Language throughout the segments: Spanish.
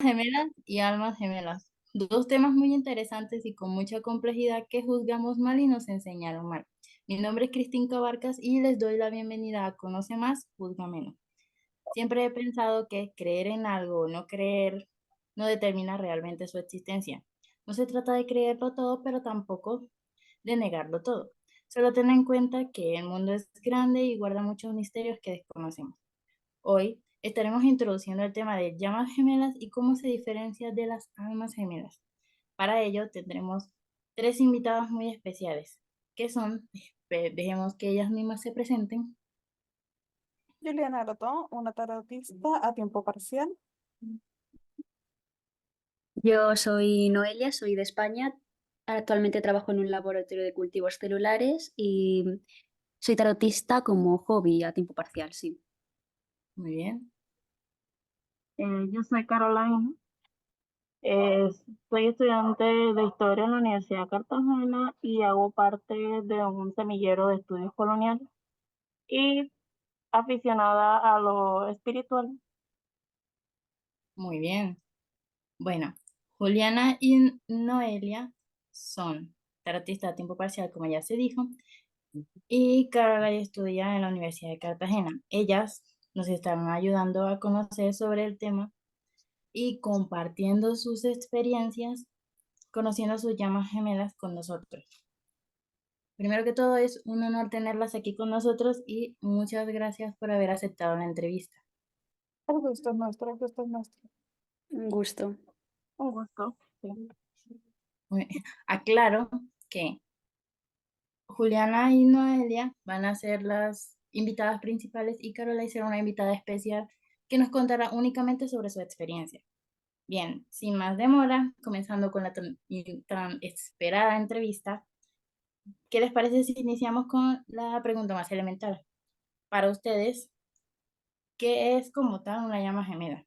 gemelas y almas gemelas. Dos temas muy interesantes y con mucha complejidad que juzgamos mal y nos enseñaron mal. Mi nombre es Cristín Cabarcas y les doy la bienvenida a Conoce Más, Juzga Menos. Siempre he pensado que creer en algo o no creer no determina realmente su existencia. No se trata de creerlo todo, pero tampoco de negarlo todo. Solo ten en cuenta que el mundo es grande y guarda muchos misterios que desconocemos. Hoy estaremos introduciendo el tema de llamas gemelas y cómo se diferencia de las almas gemelas. Para ello tendremos tres invitadas muy especiales, que son, dejemos que ellas mismas se presenten. Juliana Rotón, una tarotista a tiempo parcial. Yo soy Noelia, soy de España. Actualmente trabajo en un laboratorio de cultivos celulares y soy tarotista como hobby a tiempo parcial, sí. Muy bien. Yo soy Caroline, soy estudiante de historia en la Universidad de Cartagena y hago parte de un semillero de estudios coloniales y aficionada a lo espiritual. Muy bien. Bueno, Juliana y Noelia son tarotistas a tiempo parcial, como ya se dijo, y Carola estudia en la Universidad de Cartagena. Ellas nos están ayudando a conocer sobre el tema y compartiendo sus experiencias, conociendo sus llamas gemelas con nosotros. Primero que todo, es un honor tenerlas aquí con nosotros y muchas gracias por haber aceptado la entrevista. El gusto es nuestro, el gusto es nuestro. Un gusto. Un gusto. Sí. Muy- Aclaro que Juliana y Noelia van a ser las invitadas principales y Carola será una invitada especial que nos contará únicamente sobre su experiencia. Bien, sin más demora, comenzando con la tan esperada entrevista, ¿qué les parece si iniciamos con la pregunta más elemental? Para ustedes, ¿qué es como tal una llama gemela?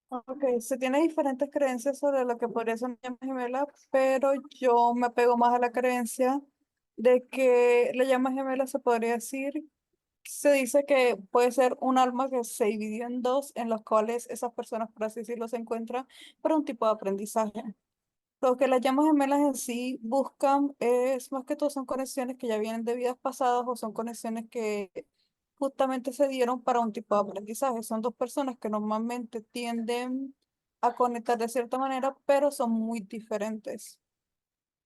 Ok, se tiene diferentes creencias sobre lo que podría ser una llama gemela, pero yo me apego más a la creencia de que la llama gemela se podría decir, se dice que puede ser un alma que se dividió en dos, en los cuales esas personas, por así decirlo, se encuentran para un tipo de aprendizaje. Lo que las llamas gemelas en sí buscan es más que todo son conexiones que ya vienen de vidas pasadas o son conexiones que justamente se dieron para un tipo de aprendizaje. Son dos personas que normalmente tienden a conectar de cierta manera, pero son muy diferentes.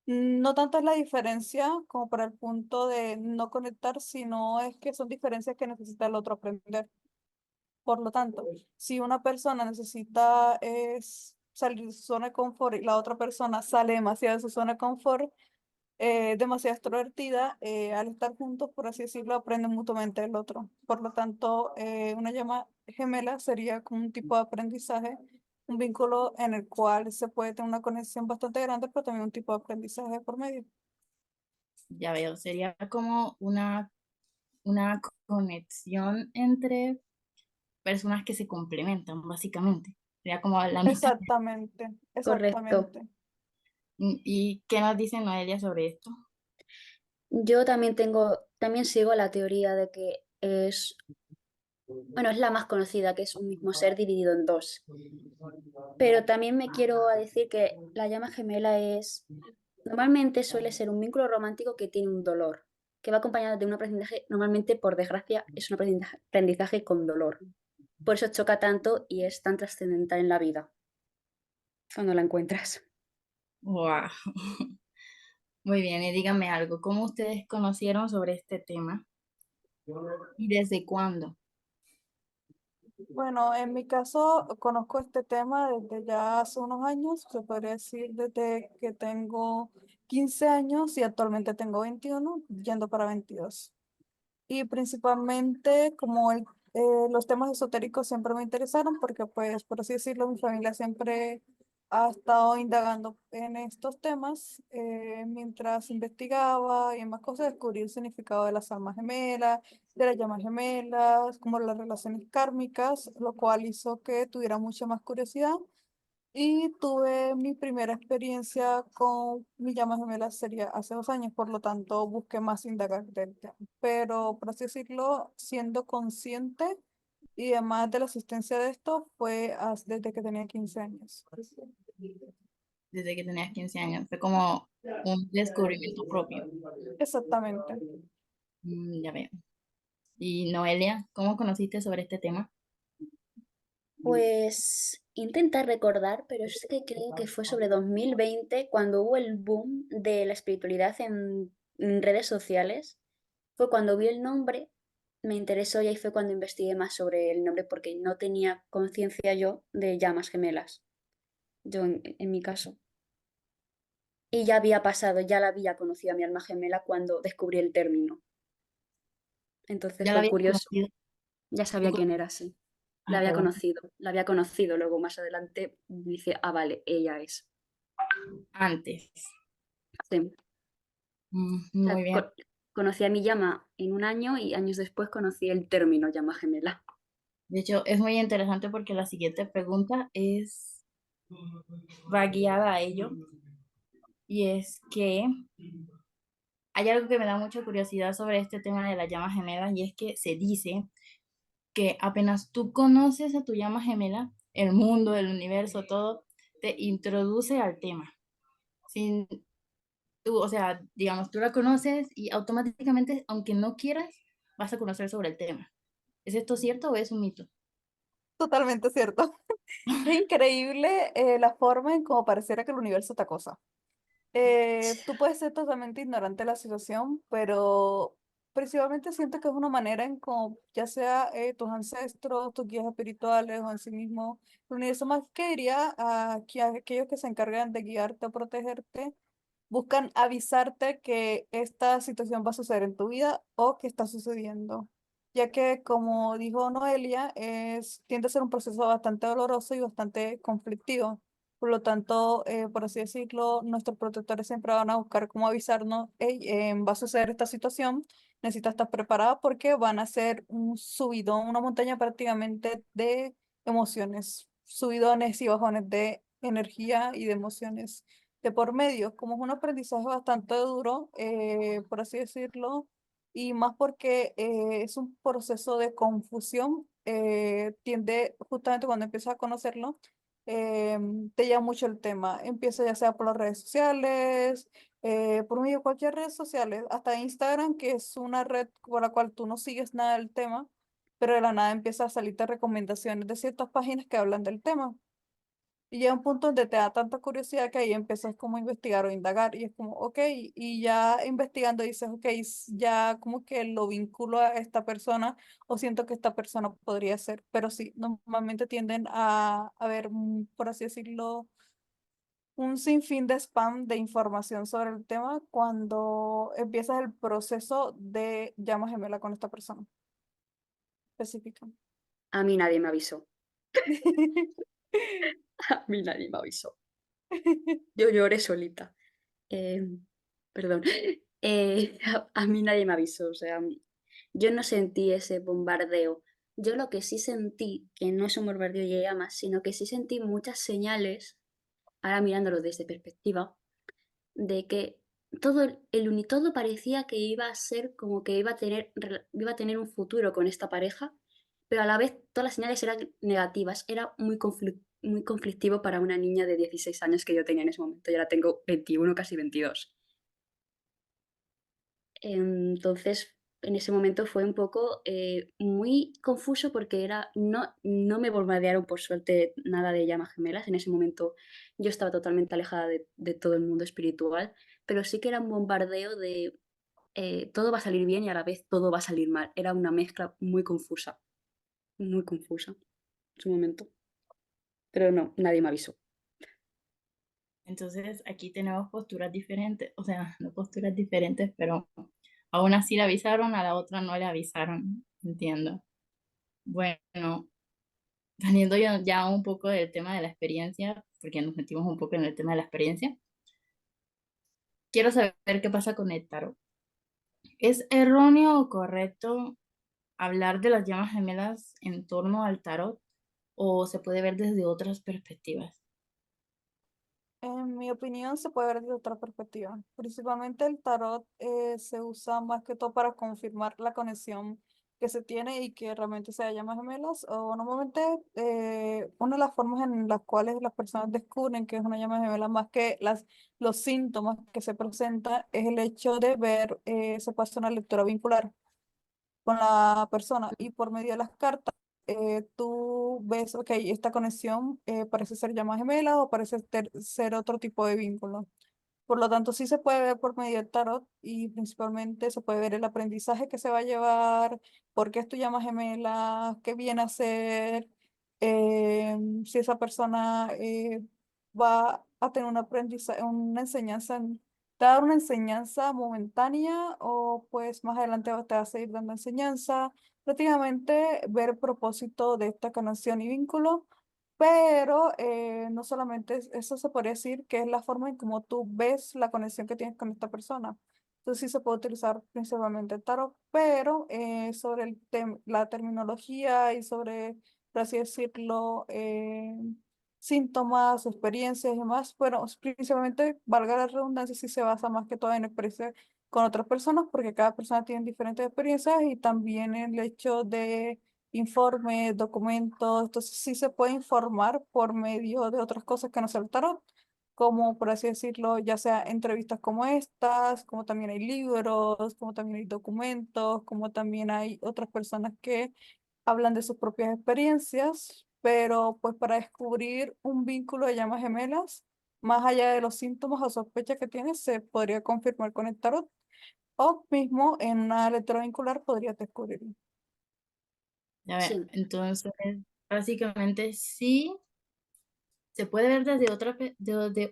No tanto es la diferencia como para el punto de no conectar, sino es que son diferencias que necesita el otro aprender. Por lo tanto, si una persona necesita salir de su zona de confort y la otra persona sale demasiado de su zona de confort, demasiado extrovertida, al estar juntos, por así decirlo, aprenden mutuamente el otro. Por lo tanto, una llama gemela sería como un tipo de aprendizaje, un vínculo en el cual se puede tener una conexión bastante grande, pero también un tipo de aprendizaje por medio. Ya veo, sería como una conexión entre personas que se complementan, básicamente. Sería como la mitad. Exactamente, Correcto. exactamente. ¿Y qué nos dice Noelia sobre esto? Yo también sigo la teoría de que bueno, es la más conocida, que es un mismo ser dividido en dos. Pero también me quiero decir que la llama gemela normalmente suele ser un vínculo romántico que tiene un dolor, que va acompañado de un aprendizaje, normalmente por desgracia es un aprendizaje con dolor. Por eso choca tanto y es tan trascendental en la vida cuando la encuentras. Wow. Muy bien, y díganme algo, ¿cómo ustedes conocieron sobre este tema y desde cuándo? Bueno, en mi caso conozco este tema desde ya hace unos años, se podría decir desde que tengo 15 años y actualmente tengo 21, yendo para 22. Y principalmente los temas esotéricos siempre me interesaron porque, pues, por así decirlo, mi familia siempre ha estado indagando en estos temas. Mientras investigaba y más cosas, descubrí el significado de las almas gemelas, de las llamas gemelas, como las relaciones kármicas, lo cual hizo que tuviera mucha más curiosidad. Y tuve mi primera experiencia con mi llama gemela sería hace 2 años, por lo tanto busqué más indagar del tema. Pero, por así decirlo, siendo consciente y además de la asistencia de esto fue desde que tenía 15 años. Desde que tenías 15 años. Fue como un descubrimiento propio. Exactamente. Ya veo. Y Noelia, ¿cómo conociste sobre este tema? Pues intenta recordar, pero es que creo que fue sobre 2020 cuando hubo el boom de la espiritualidad en redes sociales. Fue cuando vi el nombre, me interesó y ahí fue cuando investigué más sobre el nombre porque no tenía conciencia yo de llamas gemelas, yo en mi caso. Y ya había pasado, ya la había conocido a mi alma gemela cuando descubrí el término. Entonces ¿Ya la fue habías curioso, conocido? ya ¿Tú sabía con- quién era, sí. Ah, qué bueno. La había conocido, luego más adelante dice, ah, vale, ella es. Antes. Sí. O sea, Muy bien. conocí a mi llama en un año y años después conocí el término llama gemela. De hecho, es muy interesante porque la siguiente pregunta va guiada a ello. Y es que hay algo que me da mucha curiosidad sobre este tema de las llamas gemelas y es que se dice que apenas tú conoces a tu llama gemela, el mundo, el universo, todo, te introduce al tema. Sin tú, o sea, digamos, tú la conoces y automáticamente, aunque no quieras, vas a conocer sobre el tema. ¿Es esto cierto o es un mito? Totalmente cierto. Es increíble la forma en cómo pareciera que el universo te acosa. Tú puedes ser totalmente ignorante de la situación, pero principalmente siento que es una manera en cómo, ya sea tus ancestros, tus guías espirituales o en sí mismo, el universo más que diría a aquellos que se encargan de guiarte o protegerte, buscan avisarte que esta situación va a suceder en tu vida o que está sucediendo. Ya que, como dijo Noelia, tiende a ser un proceso bastante doloroso y bastante conflictivo. Por lo tanto, por así decirlo, nuestros protectores siempre van a buscar cómo avisarnos: "Hey, va a suceder esta situación, necesitas estar preparada porque van a ser un subidón, una montaña prácticamente de emociones, subidones y bajones de energía y de emociones de por medio". Como es un aprendizaje bastante duro, por así decirlo, y más porque es un proceso de confusión, tiende justamente cuando empiezas a conocerlo, te llama mucho el tema. Empieza ya sea por las redes sociales, por medio de cualquier red social, hasta Instagram, que es una red por la cual tú no sigues nada del tema, pero de la nada empieza a salirte recomendaciones de ciertas páginas que hablan del tema. Y llega un punto donde te da tanta curiosidad que ahí empiezas como a investigar o indagar y es como, ok, y ya investigando dices, ok, ya como que lo vinculo a esta persona o siento que esta persona podría ser, pero sí, normalmente tienden a ver, por así decirlo, un sinfín de spam de información sobre el tema cuando empiezas el proceso de llama gemela con esta persona específica. A mí nadie me avisó. A mí nadie me avisó. Yo lloré solita. Eh, perdón. A mí nadie me avisó. O sea, yo no sentí ese bombardeo. Yo lo que sí sentí, que no es un bombardeo de llamas, sino que sí sentí muchas señales, ahora mirándolo desde perspectiva, de que todo parecía que iba a ser como que iba a tener un futuro con esta pareja, pero a la vez todas las señales eran negativas. Era muy conflictivo para una niña de 16 años que yo tenía en ese momento. Y ahora tengo 21, casi 22. Entonces, en ese momento fue un poco muy confuso porque no me bombardearon por suerte nada de llamas gemelas. En ese momento yo estaba totalmente alejada de todo el mundo espiritual, pero sí que era un bombardeo de todo va a salir bien y a la vez todo va a salir mal. Era una mezcla muy confusa en su momento. Pero no, nadie me avisó. Entonces aquí tenemos posturas diferentes, o sea, no posturas diferentes, pero a una sí le avisaron, a la otra no le avisaron, entiendo. Bueno, saliendo ya un poco del tema de la experiencia, porque nos metimos un poco en el tema de la experiencia, quiero saber qué pasa con el tarot. ¿Es erróneo o correcto hablar de las llamas gemelas en torno al tarot o se puede ver desde otras perspectivas? En mi opinión, se puede ver desde otra perspectiva. Principalmente el tarot se usa más que todo para confirmar la conexión que se tiene y que realmente sea llamas gemelas. O normalmente una de las formas en las cuales las personas descubren que es una llama gemela, más que los síntomas que se presentan, es el hecho de ver, se puede hacer una lectura vincular con la persona y por medio de las cartas tú ves, ok, esta conexión parece ser llama gemela o parece ser otro tipo de vínculo. Por lo tanto, sí se puede ver por medio del tarot y principalmente se puede ver el aprendizaje que se va a llevar, por qué es tu llama gemela, qué viene a hacer, si esa persona va a tener un aprendizaje, una enseñanza, te va a dar una enseñanza momentánea o pues más adelante te va a seguir dando enseñanza. Prácticamente ver el propósito de esta conexión y vínculo, pero no solamente eso se podría decir que es la forma en cómo tú ves la conexión que tienes con esta persona. Entonces sí se puede utilizar principalmente el tarot, pero sobre la terminología y sobre, por así decirlo, síntomas, experiencias y demás, bueno, principalmente, valga la redundancia, sí se basa más que todo en experiencia con otras personas, porque cada persona tiene diferentes experiencias y también el hecho de informes, documentos, entonces sí se puede informar por medio de otras cosas que no sea el tarot, como por así decirlo, ya sea entrevistas como estas, como también hay libros, como también hay documentos, como también hay otras personas que hablan de sus propias experiencias, pero pues para descubrir un vínculo de llamas gemelas, más allá de los síntomas o sospechas que tiene, se podría confirmar con el tarot o mismo en una lectura vincular podría descubrirlo. Ya ver, Sí, entonces, básicamente sí se puede ver desde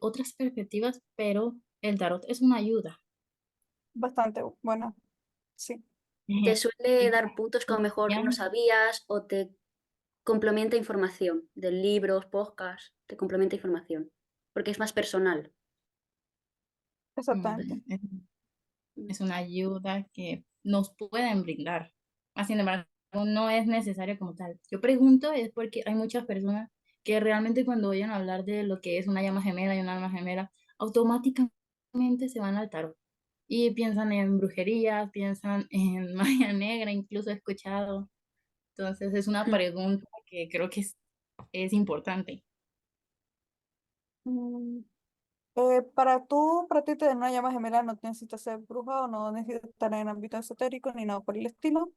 otras perspectivas, pero el tarot es una ayuda. Bastante buena, sí. te Ejé. suele Y dar puntos que a lo mejor no bien, sabías o te complementa información de libros, podcasts, te complementa información, porque es más personal. mm, Exactamente. es, Mm. es una ayuda que nos pueden brindar. Más sin embargo, no es necesario como tal. Yo pregunto es porque hay muchas personas que realmente cuando oyen hablar de lo que es una llama gemela y una alma gemela, automáticamente se van al tarot y piensan en brujería, piensan en magia negra, incluso he escuchado. Entonces es una pregunta que creo que es importante. Mm, para ti tener una llama gemela no necesitas ser bruja o no necesitas estar en el ámbito esotérico ni nada por el estilo.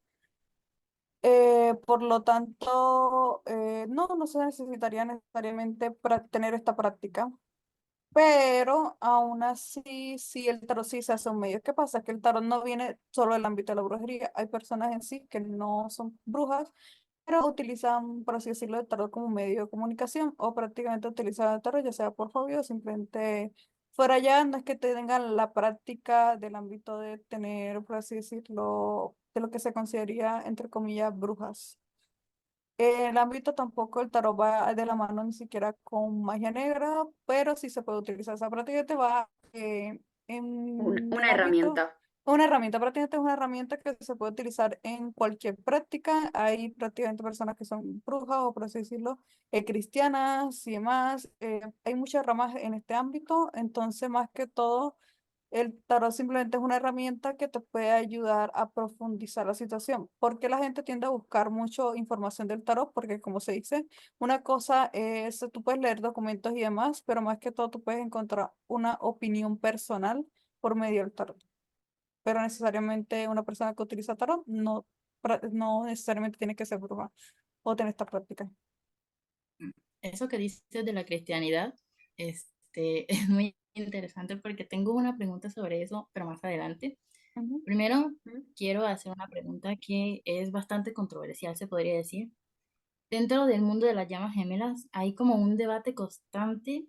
Por lo tanto, no se necesitaría necesariamente para tener esta práctica. Pero aún así, sí, el tarot sí se hace un medio. ¿Qué pasa? Que el tarot no viene solo del ámbito de la brujería. Hay personas en sí que no son brujas, pero utilizan, por así decirlo, el tarot como medio de comunicación o prácticamente utilizan el tarot ya sea por hobby o simplemente fuera ya, no es que tengan la práctica del ámbito de tener, por así decirlo, de lo que se consideraría, entre comillas, brujas. En el ámbito tampoco el tarot va de la mano ni siquiera con magia negra, pero sí se puede utilizar. Esa prácticamente va en el Una ámbito, herramienta. una herramienta, prácticamente es una herramienta que se puede utilizar en cualquier práctica. Hay prácticamente personas que son brujas o por así decirlo, cristianas y demás. Hay muchas ramas en este ámbito, entonces más que todo el tarot simplemente es una herramienta que te puede ayudar a profundizar la situación. ¿Por qué la gente tiende a buscar mucho información del tarot? Porque como se dice, una cosa es, tú puedes leer documentos y demás, pero más que todo tú puedes encontrar una opinión personal por medio del tarot. Pero necesariamente una persona que utiliza tarot no necesariamente tiene que ser bruja o tener esta práctica. Eso que dices de la cristianidad, es muy interesante porque tengo una pregunta sobre eso, pero más adelante. Ujú. Primero, ¿Mm? quiero hacer una pregunta que es bastante controversial, se podría decir. Dentro del mundo de las llamas gemelas hay como un debate constante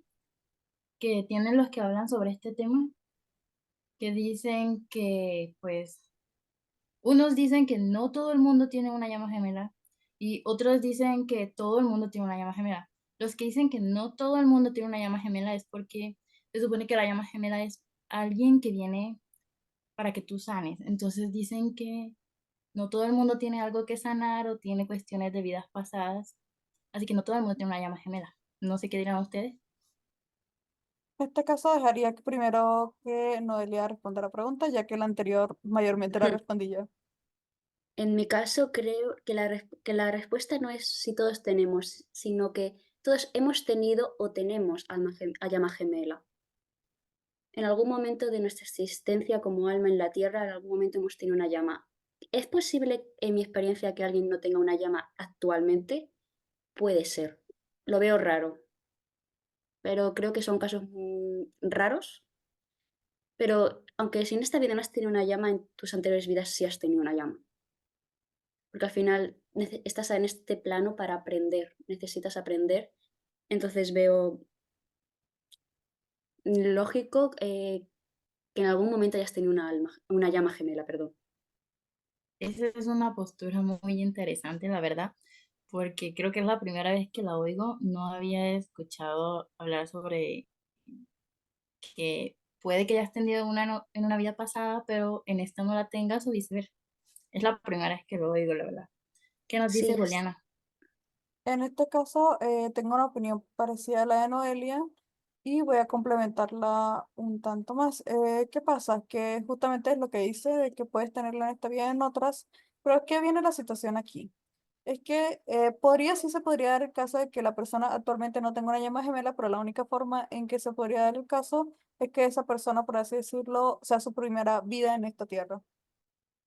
que tienen los que hablan sobre este tema, que dicen que, pues, unos dicen que no todo el mundo tiene una llama gemela y otros dicen que todo el mundo tiene una llama gemela. Los que dicen que no todo el mundo tiene una llama gemela es porque se supone que la llama gemela es alguien que viene para que tú sanes. Entonces dicen que no todo el mundo tiene algo que sanar o tiene cuestiones de vidas pasadas, así que no todo el mundo tiene una llama gemela. No sé qué dirán ustedes. En este caso dejaría que primero que Noelia responda la pregunta, ya que la anterior mayormente la respondí yo. En mi caso, creo que que la respuesta no es si todos tenemos, sino que todos hemos tenido o tenemos a llama gemela. En algún momento de nuestra existencia como alma en la Tierra, en algún momento hemos tenido una llama. ¿Es posible, en mi experiencia, que alguien no tenga una llama actualmente? Puede ser. Lo veo raro, pero creo que son casos raros. Pero aunque si en esta vida no has tenido una llama, en tus anteriores vidas sí has tenido una llama. Porque al final estás en este plano para aprender, necesitas aprender. Entonces veo lógico que en algún momento hayas tenido una llama gemela, perdón. Esa es una postura muy interesante, la verdad, porque creo que es la primera vez que la oigo. No había escuchado hablar sobre que puede que hayas tenido una en una vida pasada, pero en esta no la tengas o viceversa. Es la primera vez que lo oigo, la verdad. ¿Qué nos dice Sí, es, Juliana? En este caso, tengo una opinión parecida a la de Noelia y voy a complementarla un tanto más. ¿Qué pasa? Que justamente es lo que dice de que puedes tenerla en esta vida y en otras, pero ¿qué viene la situación aquí? Es que sí se podría dar el caso de que la persona actualmente no tenga una llama gemela, pero la única forma en que se podría dar el caso es que esa persona, por así decirlo, sea su primera vida en esta tierra.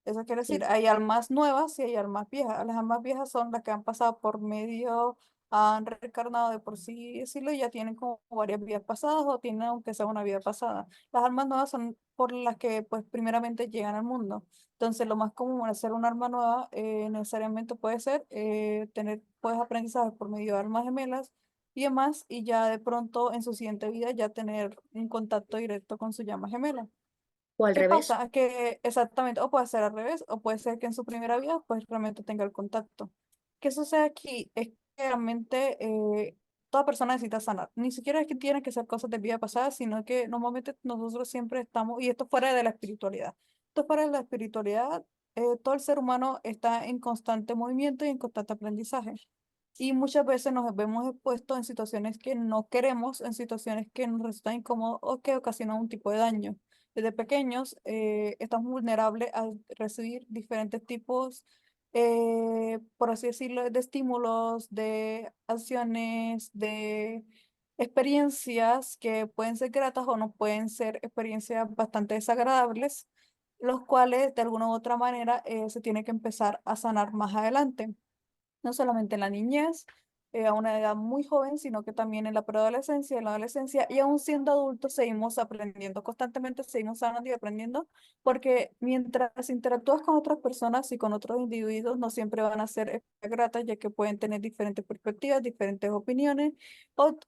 Eso quiere decir, sí. hay almas nuevas y hay almas viejas. Las almas viejas son las que han pasado por medio, han reencarnado de por sí decirlo, y ya tienen como varias vidas pasadas o tienen aunque sea una vida pasada. Las almas nuevas son por las que pues primeramente llegan al mundo. Entonces lo más común al ser una alma nueva necesariamente puede ser tener pues aprendizaje por medio de almas gemelas y demás, y ya de pronto en su siguiente vida ya tener un contacto directo con su llama gemela. O al ¿Qué revés, pasa? Que exactamente, o puede ser al revés, o puede ser que en su primera vida pues realmente tenga el contacto. ¿Qué sucede aquí? Es que realmente toda persona necesita sanar. Ni siquiera es que tiene que ser cosas de vida pasada, sino que normalmente nosotros siempre estamos, y esto fuera de la espiritualidad, esto fuera de la espiritualidad, todo el ser humano está en constante movimiento y en constante aprendizaje. Y muchas veces nos vemos expuestos en situaciones que no queremos, en situaciones que nos resultan incómodos o que ocasionan un tipo de daño. Desde pequeños estamos vulnerables a recibir diferentes tipos, por así decirlo, de estímulos, de acciones, de experiencias que pueden ser gratas o no pueden ser experiencias bastante desagradables, los cuales de alguna u otra manera se tiene que empezar a sanar más adelante, no solamente en la niñez, a una edad muy joven, sino que también en la preadolescencia, en la adolescencia, y aún siendo adultos seguimos aprendiendo, constantemente seguimos sanando y aprendiendo, porque mientras interactúas con otras personas y con otros individuos, no siempre van a ser gratas, ya que pueden tener diferentes perspectivas, diferentes opiniones,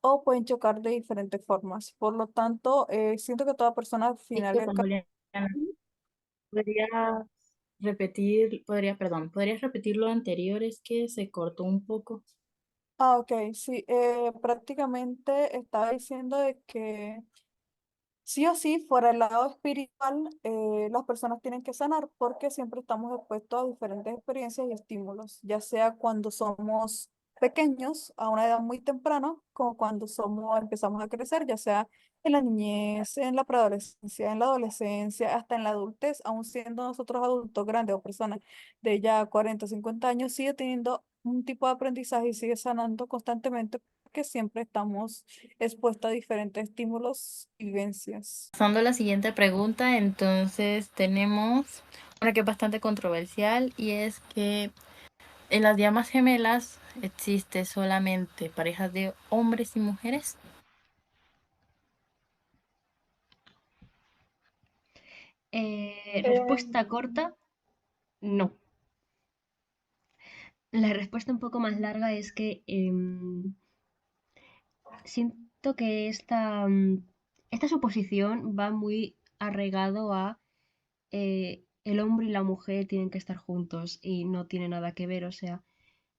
o pueden chocar de diferentes formas. Por lo tanto, siento que toda persona al final del Disculpa, camino. Juliana, ¿podrías ¿podrías repetir lo anterior? Es que se cortó un poco. Ah, ok, sí, prácticamente estaba diciendo de que sí o sí, fuera el lado espiritual, las personas tienen que sanar porque siempre estamos expuestos a diferentes experiencias y estímulos, ya sea cuando somos pequeños, a una edad muy temprana, como cuando empezamos a crecer, ya sea en la niñez, en la preadolescencia, en la adolescencia, hasta en la adultez, aún siendo nosotros adultos grandes o personas de ya 40 o 50 años, sigue teniendo un tipo de aprendizaje y sigue sanando constantemente porque siempre estamos expuesta a diferentes estímulos y vivencias. Pasando a la siguiente pregunta, entonces tenemos una que es bastante controversial y es que en las llamas gemelas existe solamente parejas de hombres y mujeres. Respuesta corta, no. La respuesta un poco más larga es que siento que esta suposición va muy arraigado a el hombre y la mujer tienen que estar juntos y no tiene nada que ver. O sea,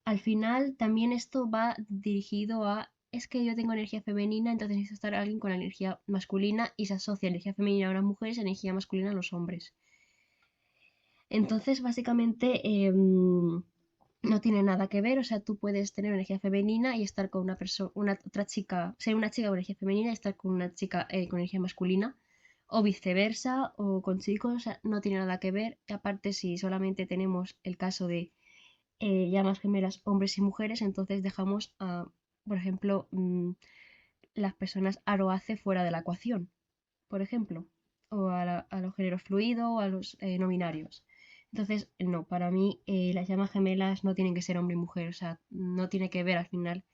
al final también esto va dirigido a, es que yo tengo energía femenina, entonces necesito estar alguien con la energía masculina y se asocia energía femenina a las mujeres y energía masculina a los hombres. Entonces, básicamente, no tiene nada que ver, o sea, tú puedes tener energía femenina y estar con una otra chica, ser una chica con energía femenina y estar con una chica con energía masculina, o viceversa, o con chicos, o sea, no tiene nada que ver. Y aparte, si solamente tenemos el caso de llamas gemelas hombres y mujeres, entonces dejamos a, por ejemplo, las personas aroace fuera de la ecuación, por ejemplo, o a los géneros fluidos o a los no binarios. Entonces, no, para mí las llamas gemelas no tienen que ser hombre y mujer, o sea, no tiene que ver al final.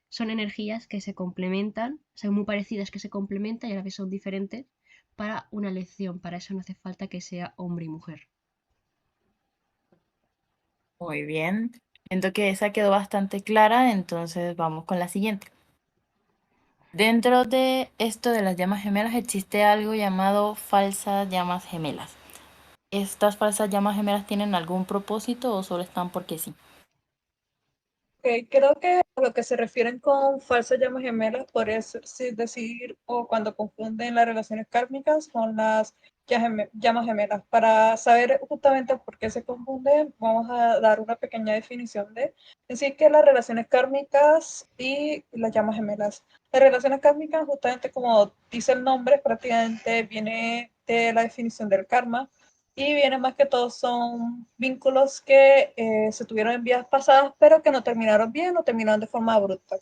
Son energías que se complementan, son muy parecidas que se complementan y a la vez son diferentes para una lección. Para eso no hace falta que sea hombre y mujer. Muy bien. Siento que esa quedó bastante clara, entonces vamos con la siguiente. Dentro de esto de las llamas gemelas existe algo llamado falsas llamas gemelas. ¿Estas falsas llamas gemelas tienen algún propósito o solo están porque sí? Creo que a lo que se refieren con falsas llamas gemelas podría decir, o cuando confunden las relaciones kármicas con las llamas gemelas. Para saber justamente por qué se confunden, vamos a dar una pequeña definición de decir que las relaciones kármicas y las llamas gemelas. Las relaciones kármicas, justamente como dice el nombre, prácticamente viene de la definición del karma. Y viene más que todo son vínculos que se tuvieron en vidas pasadas, pero que no terminaron bien o terminaron de forma abrupta.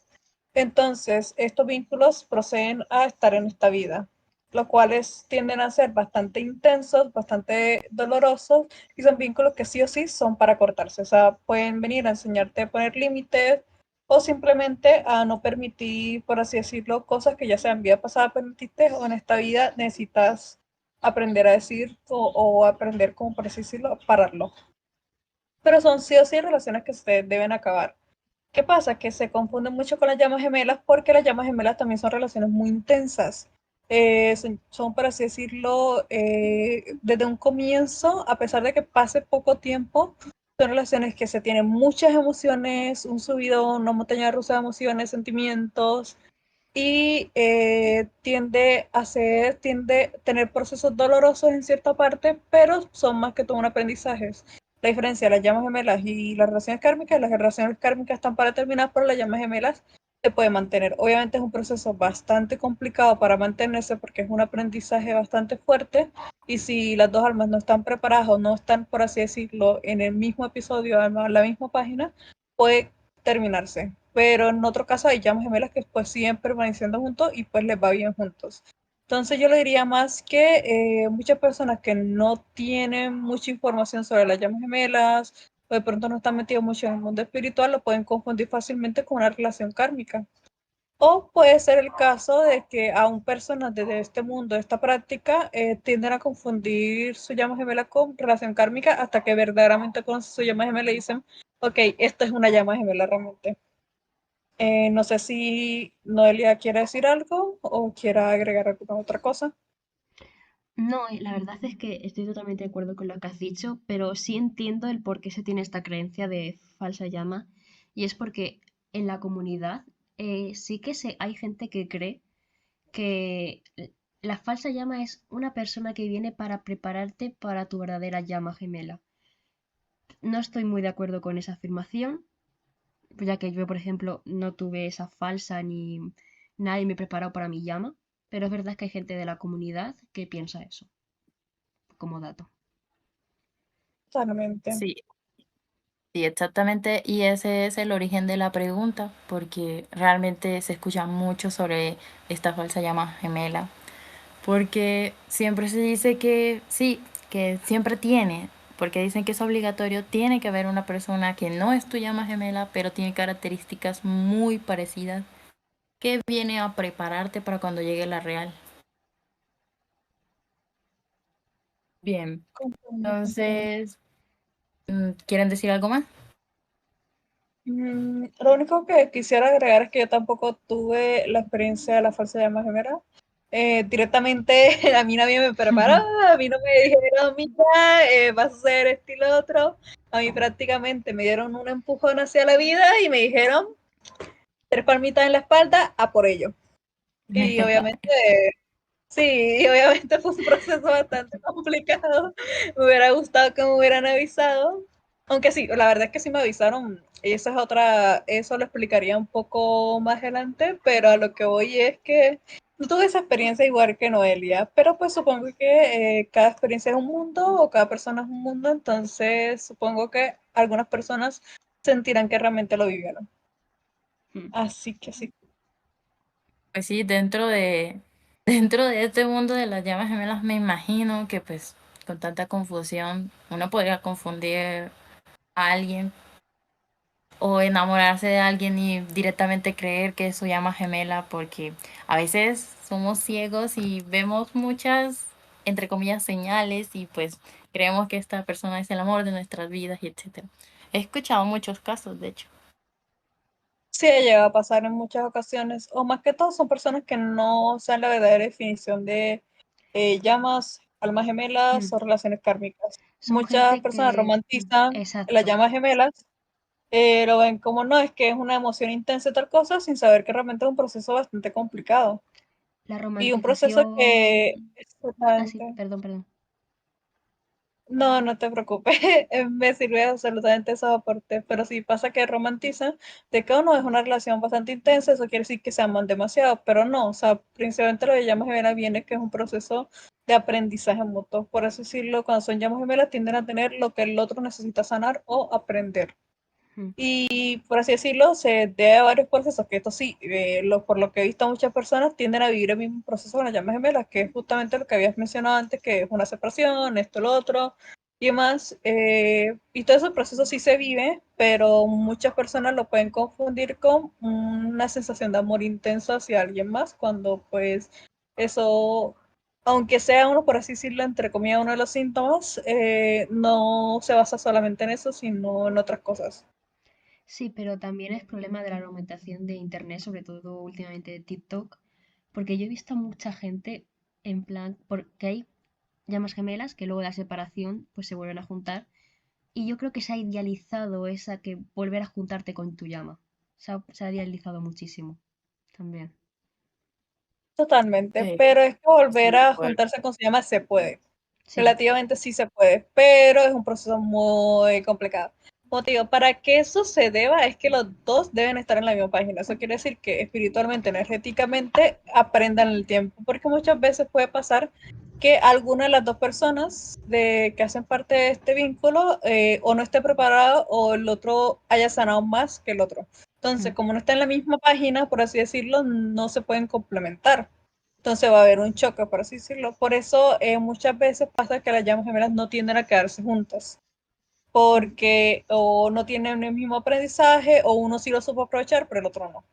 Entonces, estos vínculos proceden a estar en esta vida, los cuales tienden a ser bastante intensos, bastante dolorosos, y son vínculos que sí o sí son para cortarse. O sea, pueden venir a enseñarte a poner límites o simplemente a no permitir, por así decirlo, cosas que ya sea en vida pasada permitiste o en esta vida necesitas aprender a decir o aprender, como por así decirlo, pararlo. Pero son sí o sí relaciones que se deben acabar. ¿Qué pasa? Que se confunden mucho con las llamas gemelas porque las llamas gemelas también son relaciones muy intensas. Son, por así decirlo, desde un comienzo, a pesar de que pase poco tiempo, son relaciones que se tienen muchas emociones, un subidón, una montaña rusa de emociones, sentimientos, y tiende a tener procesos dolorosos en cierta parte, pero son más que todo un aprendizaje. La diferencia de las llamas gemelas y las relaciones kármicas están para terminar, pero las llamas gemelas se puede mantener. Obviamente es un proceso bastante complicado para mantenerse porque es un aprendizaje bastante fuerte, y si las dos almas no están preparadas o no están, por así decirlo, en el mismo episodio, en la misma página, puede terminarse. Pero en otro caso hay llamas gemelas que pues siguen permaneciendo juntos y pues les va bien juntos. Entonces yo le diría más que muchas personas que no tienen mucha información sobre las llamas gemelas o de pronto no están metidos mucho en el mundo espiritual, lo pueden confundir fácilmente con una relación kármica. O puede ser el caso de que aún personas desde este mundo, de esta práctica, tienden a confundir su llama gemela con relación kármica hasta que verdaderamente con su llama gemela dicen, ok, esto es una llama gemela realmente. No sé si Noelia quiere decir algo o quiera agregar alguna otra cosa. No, la verdad es que estoy totalmente de acuerdo con lo que has dicho, pero sí entiendo el por qué se tiene esta creencia de falsa llama, y es porque en la comunidad sí que hay gente que cree que la falsa llama es una persona que viene para prepararte para tu verdadera llama gemela. No estoy muy de acuerdo con esa afirmación, pues ya que yo, por ejemplo, no tuve esa falsa ni nadie me preparó para mi llama, pero es verdad que hay gente de la comunidad que piensa eso, como dato. Totalmente. Sí, sí, exactamente. Y ese es el origen de la pregunta, porque realmente se escucha mucho sobre esta falsa llama gemela. Porque siempre se dice que sí, que siempre tiene, porque dicen que es obligatorio, tiene que haber una persona que no es tu llama gemela, pero tiene características muy parecidas, que viene a prepararte para cuando llegue la real. Bien, entonces, ¿quieren decir algo más? Lo único que quisiera agregar es que yo tampoco tuve la experiencia de la falsa llama gemela. Directamente a mí nadie me preparó, a mí no me dijeron, mira, vas a hacer esto y lo otro. A mí prácticamente me dieron un empujón hacia la vida y me dijeron 3 palmitas en la espalda, a por ello. Y obviamente, sí, y obviamente fue un proceso bastante complicado. Me hubiera gustado que me hubieran avisado. Aunque sí, la verdad es que sí me avisaron. Y esa es otra, eso lo explicaría un poco más adelante, pero a lo que voy es que no tuve esa experiencia igual que Noelia, pero pues supongo que cada experiencia es un mundo o cada persona es un mundo, entonces supongo que algunas personas sentirán que realmente lo vivieron. Mm. Así que sí. Pues sí, dentro de este mundo de las llamas gemelas me imagino que pues con tanta confusión uno podría confundir a alguien o enamorarse de alguien y directamente creer que es su llama gemela porque a veces somos ciegos y vemos muchas, entre comillas, señales y pues creemos que esta persona es el amor de nuestras vidas y etcétera. He escuchado muchos casos, de hecho. Sí, llega a pasar en muchas ocasiones, o más que todo son personas que no saben la verdadera definición de llamas, almas gemelas Mm. o relaciones kármicas. Son Muchas gente personas que... romantizan las Exacto. llamas gemelas, lo ven como no, es que es una emoción intensa y tal cosa, sin saber que realmente es un proceso bastante complicado. La Y un proceso que romantización... Ah, sí, exactamente. perdón, perdón. No, no te preocupes, me sirve absolutamente esos aportes, pero sí pasa que romantizan de que uno es una relación bastante intensa, eso quiere decir que se aman demasiado, pero no, o sea, principalmente lo que llamas gemela viene que es un proceso de aprendizaje mutuo, por así decirlo, cuando son llamas gemelas tienden a tener lo que el otro necesita sanar o aprender. Mm. Y por así decirlo, se debe a varios procesos, que esto sí, por lo que he visto muchas personas tienden a vivir el mismo proceso con las llamas gemelas, que es justamente lo que habías mencionado antes, que es una separación, esto, lo otro, y demás. Y todo ese proceso sí se vive, pero muchas personas lo pueden confundir con una sensación de amor intenso hacia alguien más, cuando pues eso, aunque sea uno, por así decirlo, entre comillas, uno de los síntomas, no se basa solamente en eso, sino en otras cosas. Sí, pero también es problema de la argumentación de Internet, sobre todo últimamente de TikTok, porque yo he visto a mucha gente en plan, porque hay llamas gemelas que luego de la separación pues se vuelven a juntar, y yo creo que se ha idealizado esa que volver a juntarte con tu llama. Se ha idealizado muchísimo también. Totalmente, Sí, pero es que volver sí, a igual. juntarse con su llama se puede. Sí, Relativamente sí se puede, pero es un proceso muy complicado. Como te digo, para que eso se deba es que los dos deben estar en la misma página. Eso quiere decir que espiritualmente, energéticamente, aprendan el tiempo, porque muchas veces puede pasar que alguna de las dos personas que hacen parte de este vínculo o no esté preparado o el otro haya sanado más que el otro. Entonces, mm, como no está en la misma página, por así decirlo, no se pueden complementar. Entonces va a haber un choque, por así decirlo. Por eso muchas veces pasa que las llamas gemelas no tienden a quedarse juntas, mm, porque o no tienen el mismo aprendizaje o uno sí lo supo aprovechar, pero el otro no.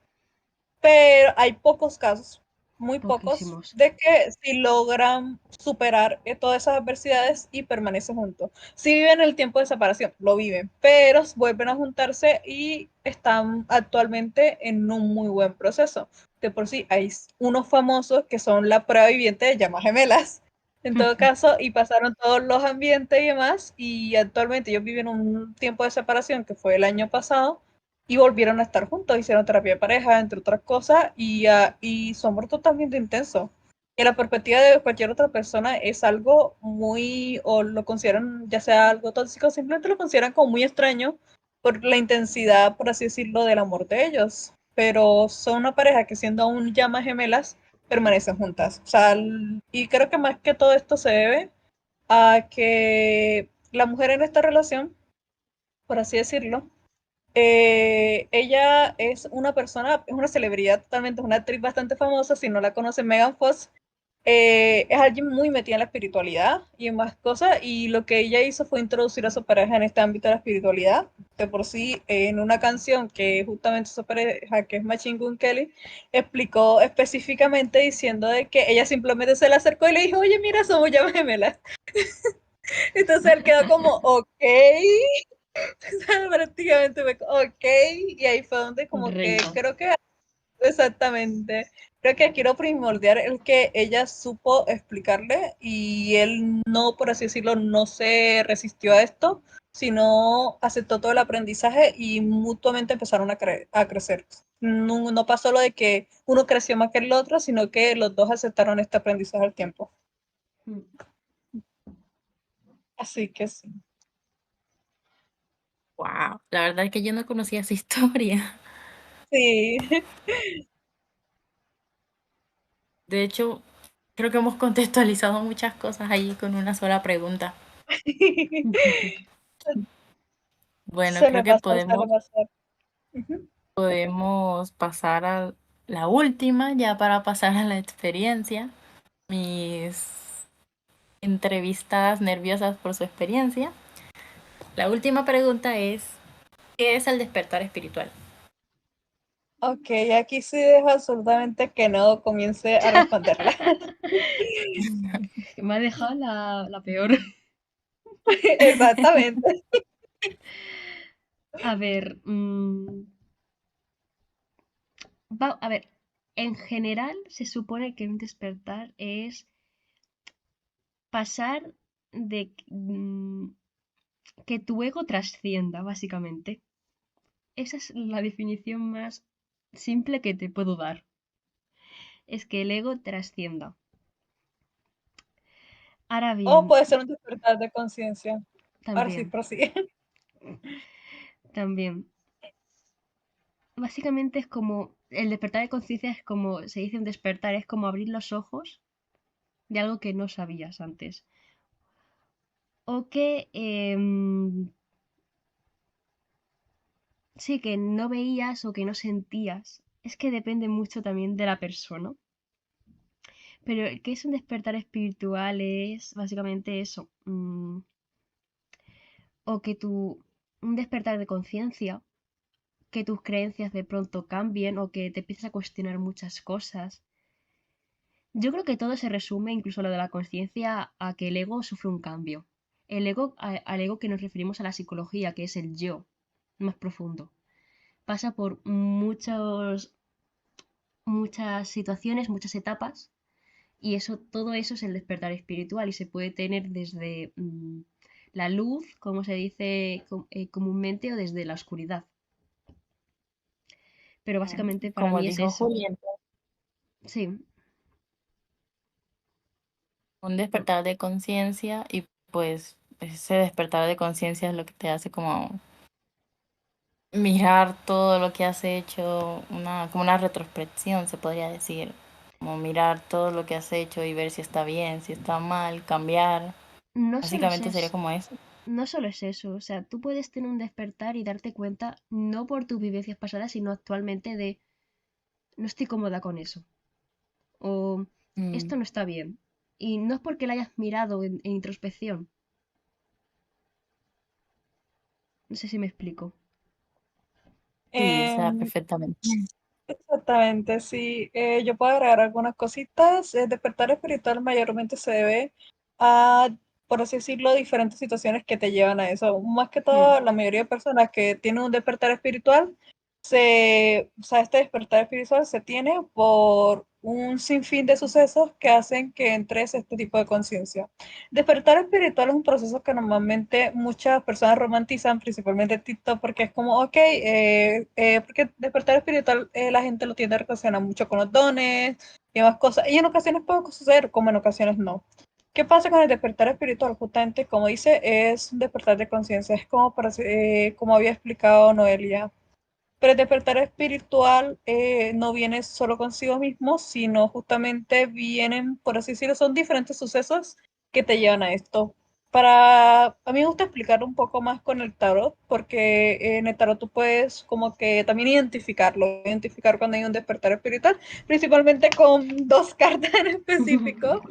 Pero hay pocos casos, muy pocos, poquísimos. de que si logran superar todas esas adversidades y permanecen juntos. Si viven el tiempo de separación, lo viven, pero vuelven a juntarse y están actualmente en un muy buen proceso. De por sí, hay unos famosos que son la prueba viviente de llamas gemelas. En todo caso, y pasaron todos los ambientes y demás, y actualmente ellos viven un tiempo de separación que fue el año pasado, y volvieron a estar juntos, hicieron terapia de pareja, entre otras cosas, y su amor totalmente intenso. Y la perspectiva de cualquier otra persona es algo muy, o lo consideran ya sea algo tóxico, simplemente lo consideran como muy extraño por la intensidad, por así decirlo, del amor de ellos. Pero son una pareja que siendo aún llamas gemelas, permanecen juntas. O sea, y creo que más que todo esto se debe a que la mujer en esta relación, por así decirlo, ella es una persona, es una celebridad totalmente, es una actriz bastante famosa, si no la conocen, Megan Fox, es alguien muy metida en la espiritualidad y en más cosas, y lo que ella hizo fue introducir a su pareja en este ámbito de la espiritualidad, de por sí, en una canción que justamente su pareja, que es Machine Gun Kelly, explicó específicamente diciendo de que ella simplemente se le acercó y le dijo, oye, mira, somos llamas gemelas. Entonces él quedó como, ok, prácticamente fue, ok, y ahí fue donde como que Reina. creo que exactamente, creo que aquí lo primordial es que ella supo explicarle y él no, por así decirlo, no se resistió a esto, sino aceptó todo el aprendizaje y mutuamente empezaron a crecer. No, no pasó lo de que uno creció más que el otro, sino que los dos aceptaron este aprendizaje al tiempo. Mm. Así que sí. Wow, la verdad es que yo no conocía esa historia. Sí, De hecho, creo que hemos contextualizado muchas cosas ahí con una sola pregunta. Bueno, creo Suele que pasar, suele pasar. Ujú. podemos pasar a la última, ya para pasar a la experiencia. Mis entrevistadas nerviosas por su experiencia. La última pregunta es, ¿qué es el despertar espiritual? Ok, aquí sí dejo absolutamente que no comience a responderla. Me ha dejado la peor. Exactamente. A ver, a ver, en general se supone que un despertar es pasar de que tu ego trascienda, básicamente. Esa es la definición más simple que te puedo dar. Es que el ego trascienda. Ahora O bien, puede ser un despertar de conciencia. Ahora sí, también, prosigue. también. Básicamente es como, el despertar de conciencia es como, se dice un despertar, es como abrir los ojos de algo que no sabías antes. O que sí, que no veías o que no sentías. Es que depende mucho también de la persona. Pero el que es un despertar espiritual es básicamente eso. O que un despertar de conciencia, que tus creencias de pronto cambien o que te empieces a cuestionar muchas cosas. Yo creo que todo se resume, incluso lo de la conciencia, a que el ego sufre un cambio. El ego, al ego que nos referimos a la psicología, que es el yo más profundo. Pasa por muchas situaciones, muchas etapas, y eso, todo eso es el despertar espiritual y se puede tener desde la luz, como se dice comúnmente, o desde la oscuridad. Pero básicamente para Como mí es dijo eso. Julián, Sí, un despertar de conciencia y pues ese despertar de conciencia es lo que te hace como mirar todo lo que has hecho, como una retrospección se podría decir, como mirar todo lo que has hecho y ver si está bien, si está mal, cambiar. no solo es Básicamente sería eso. como eso. No solo es eso, o sea, tú puedes tener un despertar y darte cuenta, no por tus vivencias pasadas, sino actualmente de no estoy cómoda con eso, o Mm, esto no está bien. Y no es porque la hayas mirado en introspección, no sé si me explico. sí, o sea, Em, perfectamente. Exactamente, sí. Yo puedo agregar algunas cositas. El despertar espiritual mayormente se debe a, por así decirlo, diferentes situaciones que te llevan a eso. Más que Hmm. todo, la mayoría de personas que tienen un despertar espiritual, o sea, este despertar espiritual se tiene por un sinfín de sucesos que hacen que entres a este tipo de conciencia. Despertar espiritual es un proceso que normalmente muchas personas romantizan, principalmente en TikTok, porque es como, ok, porque despertar espiritual la gente lo tiende a relacionar mucho con los dones y demás cosas. Y en ocasiones puede suceder, como en ocasiones no. ¿Qué pasa con el despertar espiritual? Justamente, como dice, es un despertar de conciencia. Es como, como había explicado Noelia. Pero el despertar espiritual no viene solo consigo mismo, sino justamente vienen, por así decirlo, son diferentes sucesos que te llevan a esto. A mí me gusta explicar un poco más con el tarot, porque en el tarot tú puedes como que también identificar cuando hay un despertar espiritual, principalmente con dos cartas en específico,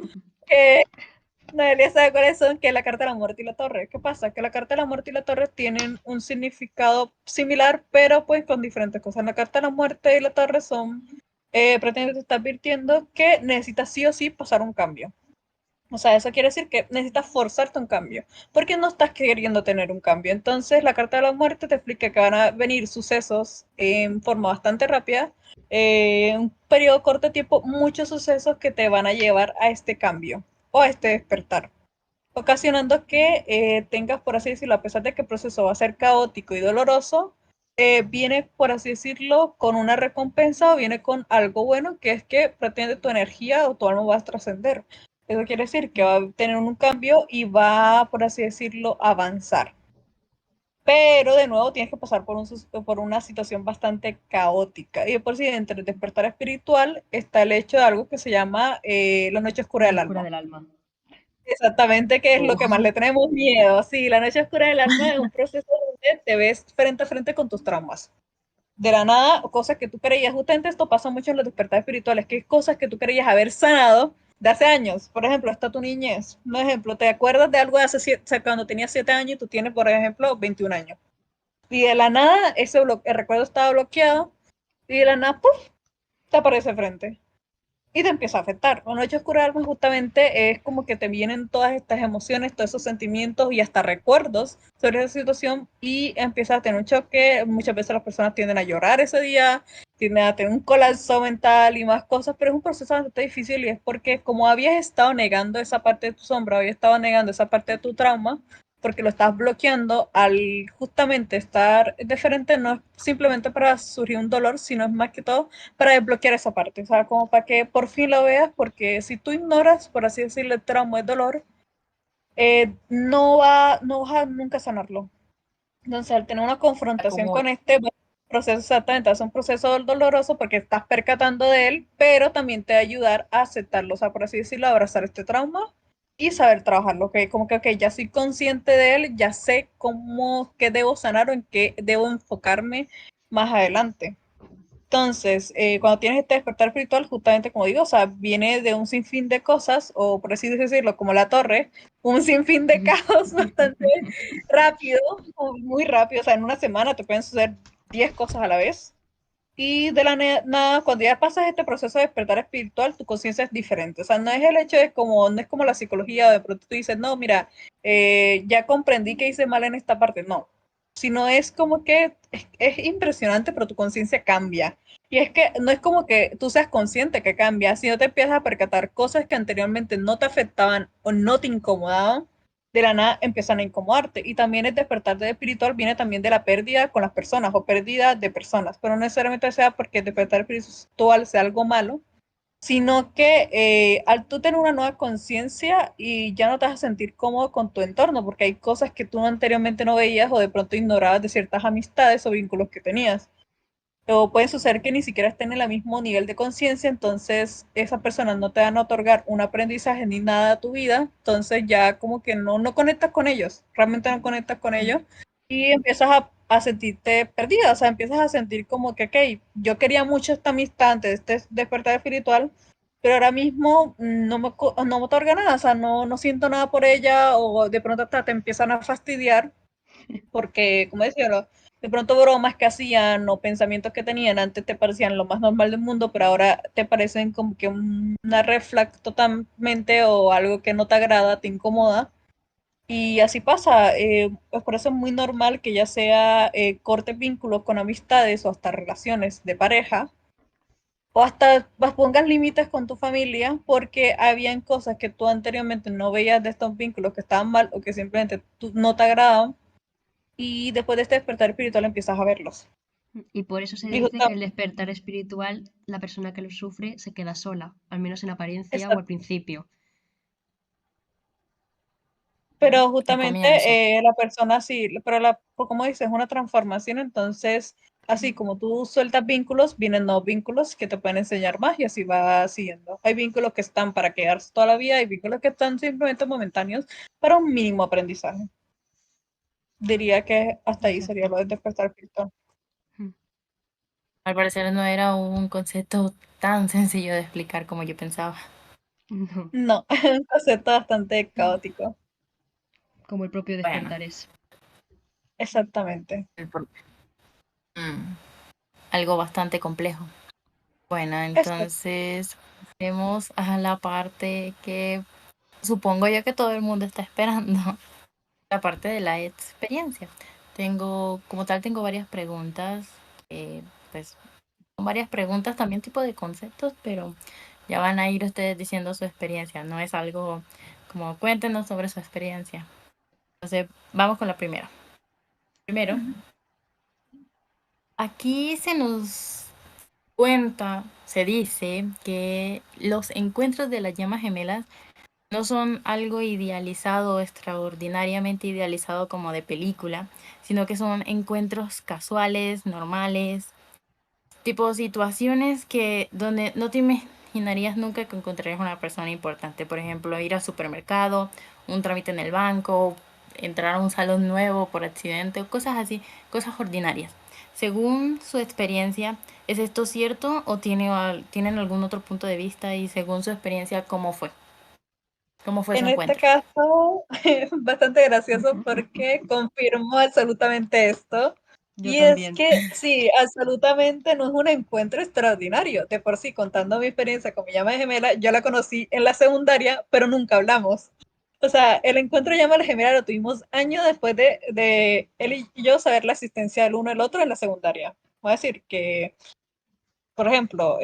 que Noelia sabe cuáles son, que es la carta de la muerte y la torre. ¿Qué pasa? Que la carta de la muerte y la torre tienen un significado similar, pero pues con diferentes cosas. La carta de la muerte y la torre son, pretende estar advirtiendo que necesitas sí o sí pasar un cambio. O sea, eso quiere decir que necesitas forzarte un cambio, porque no estás queriendo tener un cambio. Entonces, la carta de la muerte te explica que van a venir sucesos en forma bastante rápida, en un periodo corto de tiempo, muchos sucesos que te van a llevar a este cambio o a este despertar, ocasionando que tengas, por así decirlo, a pesar de que el proceso va a ser caótico y doloroso, viene, por así decirlo, con una recompensa o viene con algo bueno, que es que pretende tu energía o tu alma va a trascender. Eso quiere decir que va a tener un cambio y va, por así decirlo, a avanzar. pero de nuevo tienes que pasar por una situación bastante caótica. Y de por sí, entre el despertar espiritual está el hecho de algo que se llama la noche oscura del La oscura alma. del alma. Exactamente, que es lo que más Oh. le tenemos miedo. Sí, la noche oscura del alma es un proceso donde te ves frente a frente con tus traumas. De la nada, cosas que tú creías, justamente esto pasa mucho en los despertares espirituales, que es cosas que tú creías haber sanado de hace años. Por ejemplo, está tu niñez. Un ejemplo, ¿te acuerdas de algo de hace o sea, cuando tenías 7 años y tú tienes, por ejemplo, 21 años? Y de la nada, el recuerdo estaba bloqueado y de la nada, ¡puf!, te aparece frente y te empieza a afectar. Una noche oscura del alma justamente es como que te vienen todas estas emociones, todos esos sentimientos y hasta recuerdos sobre esa situación y empiezas a tener un choque. Muchas veces las personas tienden a llorar ese día, tienden a tener un colapso mental y más cosas, pero es un proceso bastante difícil y es porque como habías estado negando esa parte de tu sombra, habías estado negando esa parte de tu trauma, porque lo estás bloqueando al justamente estar de frente, no es simplemente para surgir un dolor, sino es más que todo para desbloquear esa parte, o sea, como para que por fin lo veas, porque si tú ignoras, por así decirlo, el trauma, el dolor, no vas a nunca sanarlo. Entonces, al tener una confrontación Como con este proceso, exactamente, es un proceso doloroso porque estás percatando de él, pero también te va a ayudar a aceptarlo, o sea, por así decirlo, abrazar este trauma y saber trabajarlo, que como que, ok, ya soy consciente de él, ya sé cómo, qué debo sanar o en qué debo enfocarme más adelante. Entonces, cuando tienes este despertar espiritual, justamente como digo, o sea, viene de un sinfín de cosas, o por así decirlo, como la torre, un sinfín de caos bastante rápido, o muy rápido, o sea, en una semana te pueden suceder 10 cosas a la vez. Y de la nada, cuando ya pasas este proceso de despertar espiritual, tu conciencia es diferente. O sea, no es el hecho de como, no es como la psicología, de pronto tú dices, no, mira, ya comprendí que hice mal en esta parte. No, sino es como que es impresionante, pero tu conciencia cambia. Y es que no es como que tú seas consciente que cambia, sino te empiezas a percatar cosas que anteriormente no te afectaban o no te incomodaban, de la nada empiezan a incomodarte. Y también el despertar de espiritual viene también de la pérdida con las personas o pérdida de personas, pero no necesariamente sea porque el despertar espiritual sea algo malo, sino que al tú tener una nueva conciencia y ya no te vas a sentir cómodo con tu entorno, porque hay cosas que tú anteriormente no veías o de pronto ignorabas de ciertas amistades o vínculos que tenías. O puede suceder que ni siquiera estén en el mismo nivel de conciencia, entonces esas personas no te van a otorgar un aprendizaje ni nada a tu vida, entonces ya como que no conectas con ellos, realmente no conectas con ellos y empiezas a sentirte perdida, o sea, empiezas a sentir como que, ok, yo quería mucho esta amistad antes de este despertar espiritual, pero ahora mismo no me otorga nada, o sea, no siento nada por ella o de pronto hasta te empiezan a fastidiar porque, como decía, de pronto bromas que hacían o pensamientos que tenían antes te parecían lo más normal del mundo, pero ahora te parecen como que una red flag totalmente o algo que no te agrada, te incomoda. Y así pasa, pues por eso es muy normal que ya sea cortes vínculos con amistades o hasta relaciones de pareja, o hasta pongas límites con tu familia porque habían cosas que tú anteriormente no veías de estos vínculos que estaban mal o que simplemente no te agradaban y después de este despertar espiritual empiezas a verlos. Y por eso se Y dice que el despertar espiritual, la persona que lo sufre se queda sola, al menos en apariencia o al principio. pero al comienzo. justamente la persona sí, pero como dices, es una transformación, entonces así como tú sueltas vínculos, vienen nuevos vínculos que te pueden enseñar más y así va siguiendo. Hay vínculos que están para quedarse toda la vida, hay vínculos que están simplemente momentáneos para un mínimo aprendizaje. Diría que hasta ahí sería lo Exacto. de despertar espiritual. Al parecer no era un concepto tan sencillo de explicar como yo pensaba. No, No, es un concepto bastante caótico. como el propio Bueno, despertar es. Exactamente. el por- mm, algo bastante complejo. Bueno, Exacto. entonces vemos a la parte que supongo yo que todo el mundo está esperando, la parte de la experiencia. Como tal, tengo varias preguntas, pues son varias preguntas también tipo de conceptos, pero ya van a ir ustedes diciendo su experiencia, no es algo como cuéntenos sobre su experiencia. Entonces, vamos con la primera. Primero, aquí se nos cuenta, se dice que los encuentros de las llamas gemelas no son algo idealizado, extraordinariamente idealizado como de película, sino que son encuentros casuales, normales, tipo situaciones que donde no te imaginarías nunca que encontrarías una persona importante. Por ejemplo, ir al supermercado, un trámite en el banco, entrar a un salón nuevo por accidente, cosas así, cosas ordinarias. Según su experiencia, ¿es esto cierto o tienen algún otro punto de vista? Y según su experiencia, ¿cómo fue? ¿Cómo fue su En este encuentro? caso, es bastante gracioso porque confirmo absolutamente esto. Yo Y es también. que sí, absolutamente no es un encuentro extraordinario. De por sí, contando mi experiencia con mi llama gemela, yo la conocí en la secundaria, pero nunca hablamos. O sea, el encuentro de llama gemela lo tuvimos años después de él y yo saber la existencia del uno y el otro en la secundaria. Voy a decir que por ejemplo,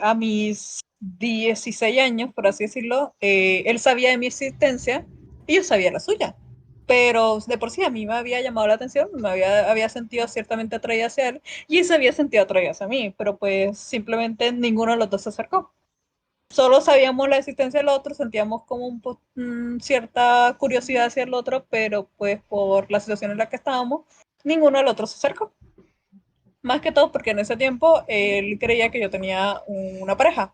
a mis 16 años, por así decirlo, él sabía de mi existencia y yo sabía la suya. Pero de por sí a mí me había llamado la atención, había sentido ciertamente atraída hacia él y él se había sentido atraído hacia mí, pero pues simplemente ninguno de los dos se acercó. Solo sabíamos la existencia del otro, sentíamos como cierta curiosidad hacia el otro, pero pues por la situación en la que estábamos, ninguno del otro se acercó. Más que todo porque en ese tiempo él creía que yo tenía una pareja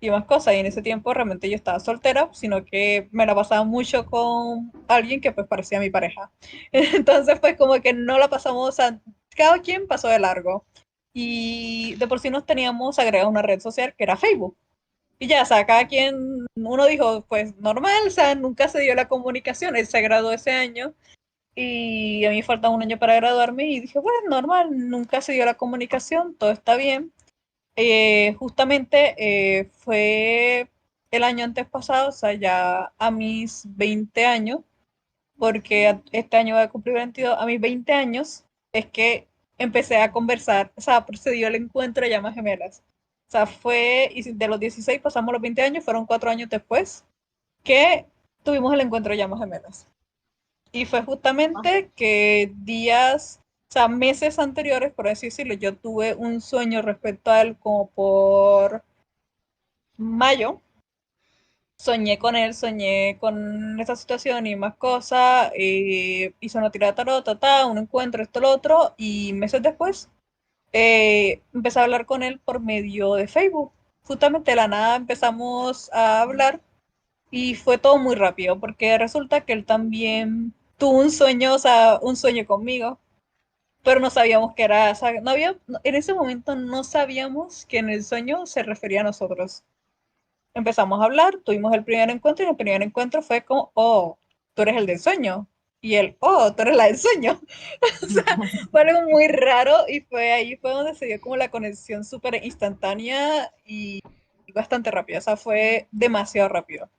y más cosas. Y en ese tiempo realmente yo estaba soltera, sino que me la pasaba mucho con alguien que pues parecía mi pareja. Entonces pues como que no la pasamos, o sea, cada quien pasó de largo. Y de por sí nos teníamos agregado una red social que era Facebook. Y ya, o sea, cada quien, uno dijo, pues normal, o sea, nunca se dio la comunicación. Él se graduó ese año y a mí falta un año para graduarme y dije, bueno, normal, nunca se dio la comunicación, todo está bien. Justamente fue el año antes pasado, o sea, ya a mis 20 años, porque este año voy a cumplir 22, a mis 20 años es que empecé a conversar, o sea, procedió el encuentro de llamas gemelas. O sea, fue, y de los 16 pasamos los 20 años, fueron 4 años después que tuvimos el encuentro de llamas gemelas. Y fue justamente que días, o sea, meses anteriores, por así decirlo, yo tuve un sueño respecto a él como por mayo. Soñé con él, soñé con esta situación y más cosas. Hice una tirada de tarot, un encuentro, esto, lo otro. Y meses después empecé a hablar con él por medio de Facebook. Justamente de la nada empezamos a hablar y fue todo muy rápido, porque resulta que él también tuvo un sueño, o sea, un sueño conmigo, pero no sabíamos que era, o sea, no había, en ese momento no sabíamos que en el sueño se refería a nosotros. Empezamos a hablar, tuvimos el primer encuentro y el primer encuentro fue como, oh, tú eres el del sueño. Y él, oh, tú eres la del sueño. O sea, fue algo muy raro y fue ahí fue donde se dio como la conexión súper instantánea y bastante rápida. O sea, fue demasiado rápido.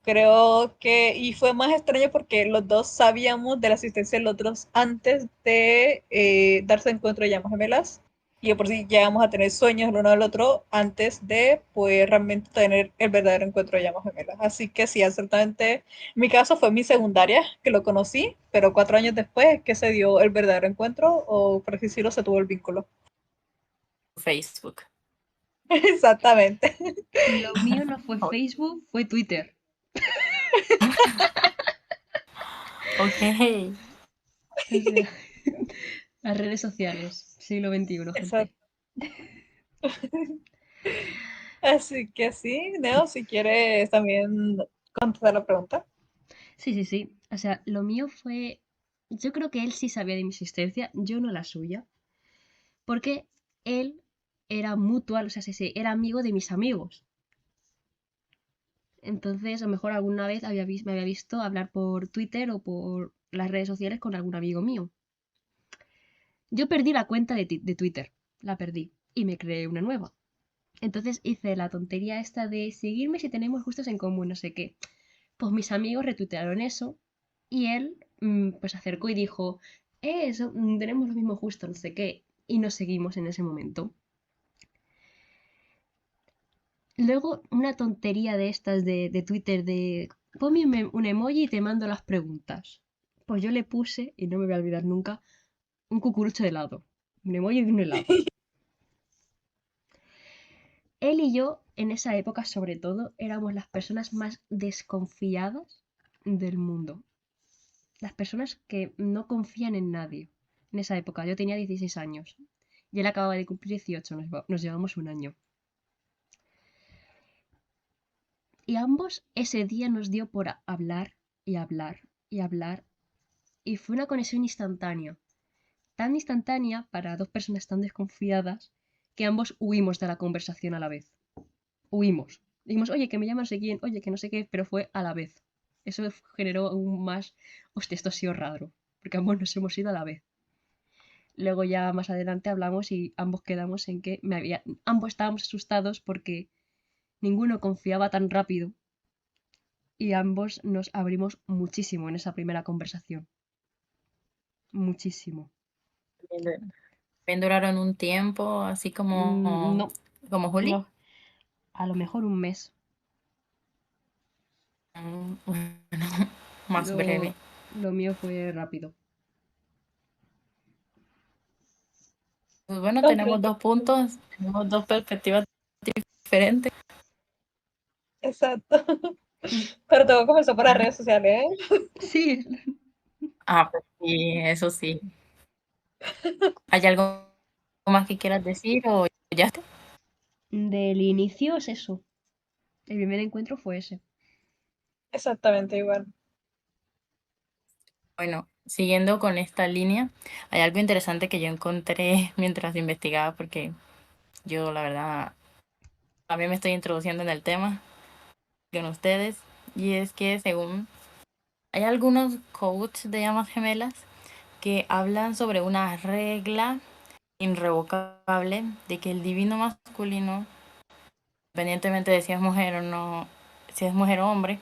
Creo que, y fue más extraño porque los dos sabíamos de la existencia de los otros antes de darse encuentro de llamas gemelas. Y de por sí llegamos a tener sueños el uno del otro antes de pues realmente tener el verdadero encuentro de llamas gemelas. Así que sí, absolutamente. Mi caso fue mi secundaria, que lo conocí, pero 4 años después es que se dio el verdadero encuentro, o por así decirlo, se tuvo el vínculo. Facebook. Exactamente. Lo mío no fue Oh, Facebook, fue Twitter. ok. O sea, las redes sociales, siglo XXI, gente. Exacto. Así que sí, Neo, si quieres también contestar la pregunta. Sí, sí, sí. O sea, lo mío fue. Yo creo que él sí sabía de mi existencia, yo no la suya. Porque él era mutual, o sea, sí, sí, era amigo de mis amigos. Entonces, a lo mejor alguna vez me había visto hablar por Twitter o por las redes sociales con algún amigo mío. Yo perdí la cuenta de Twitter, la perdí, y me creé una nueva. Entonces hice la tontería esta de seguirme si tenemos gustos en común, no sé qué. Pues mis amigos retuitearon eso y él pues se acercó y dijo, eso, tenemos los mismos gustos, no sé qué, y nos seguimos en ese momento. Luego, una tontería de estas de Twitter de ponme un emoji y te mando las preguntas. Pues yo le puse, y no me voy a olvidar nunca, un cucurucho de helado. Un emoji de un helado. Él y yo, en esa época sobre todo, éramos las personas más desconfiadas del mundo. Las personas que no confían en nadie. En esa época, yo tenía 16 años y él acababa de cumplir 18, nos llevamos un año. Y ambos ese día nos dio por hablar y hablar y hablar. Y fue una conexión instantánea. Tan instantánea para dos personas tan desconfiadas que ambos huimos de la conversación a la vez. Huimos. Dijimos, oye, que me llama no sé quién, oye, que no sé qué, pero fue a la vez. Eso generó aún más, hostia, esto ha sido raro, porque ambos nos hemos ido a la vez. Luego ya más adelante hablamos y ambos quedamos en que ambos estábamos asustados porque ninguno confiaba tan rápido y ambos nos abrimos muchísimo en esa primera conversación. Muchísimo. También duraron un tiempo, así No, como Juli. no, a lo mejor un mes. Bueno, más breve. Lo mío fue rápido. Pues bueno, tenemos Concreto. 2 puntos, tenemos 2 perspectivas diferentes. Exacto. Pero todo comenzó por las redes sociales, ¿eh? Sí, Pues sí, eso sí. ¿Hay algo más que quieras decir o ya está? del inicio es eso. El primer encuentro fue ese. Exactamente igual. Bueno, siguiendo con esta línea, hay algo interesante que yo encontré mientras investigaba, porque yo, la verdad, también me estoy introduciendo en el tema con ustedes, y es que según hay algunos coaches de llamas gemelas que hablan sobre una regla irrevocable de que el divino masculino, independientemente de si es mujer o no, si es mujer o hombre,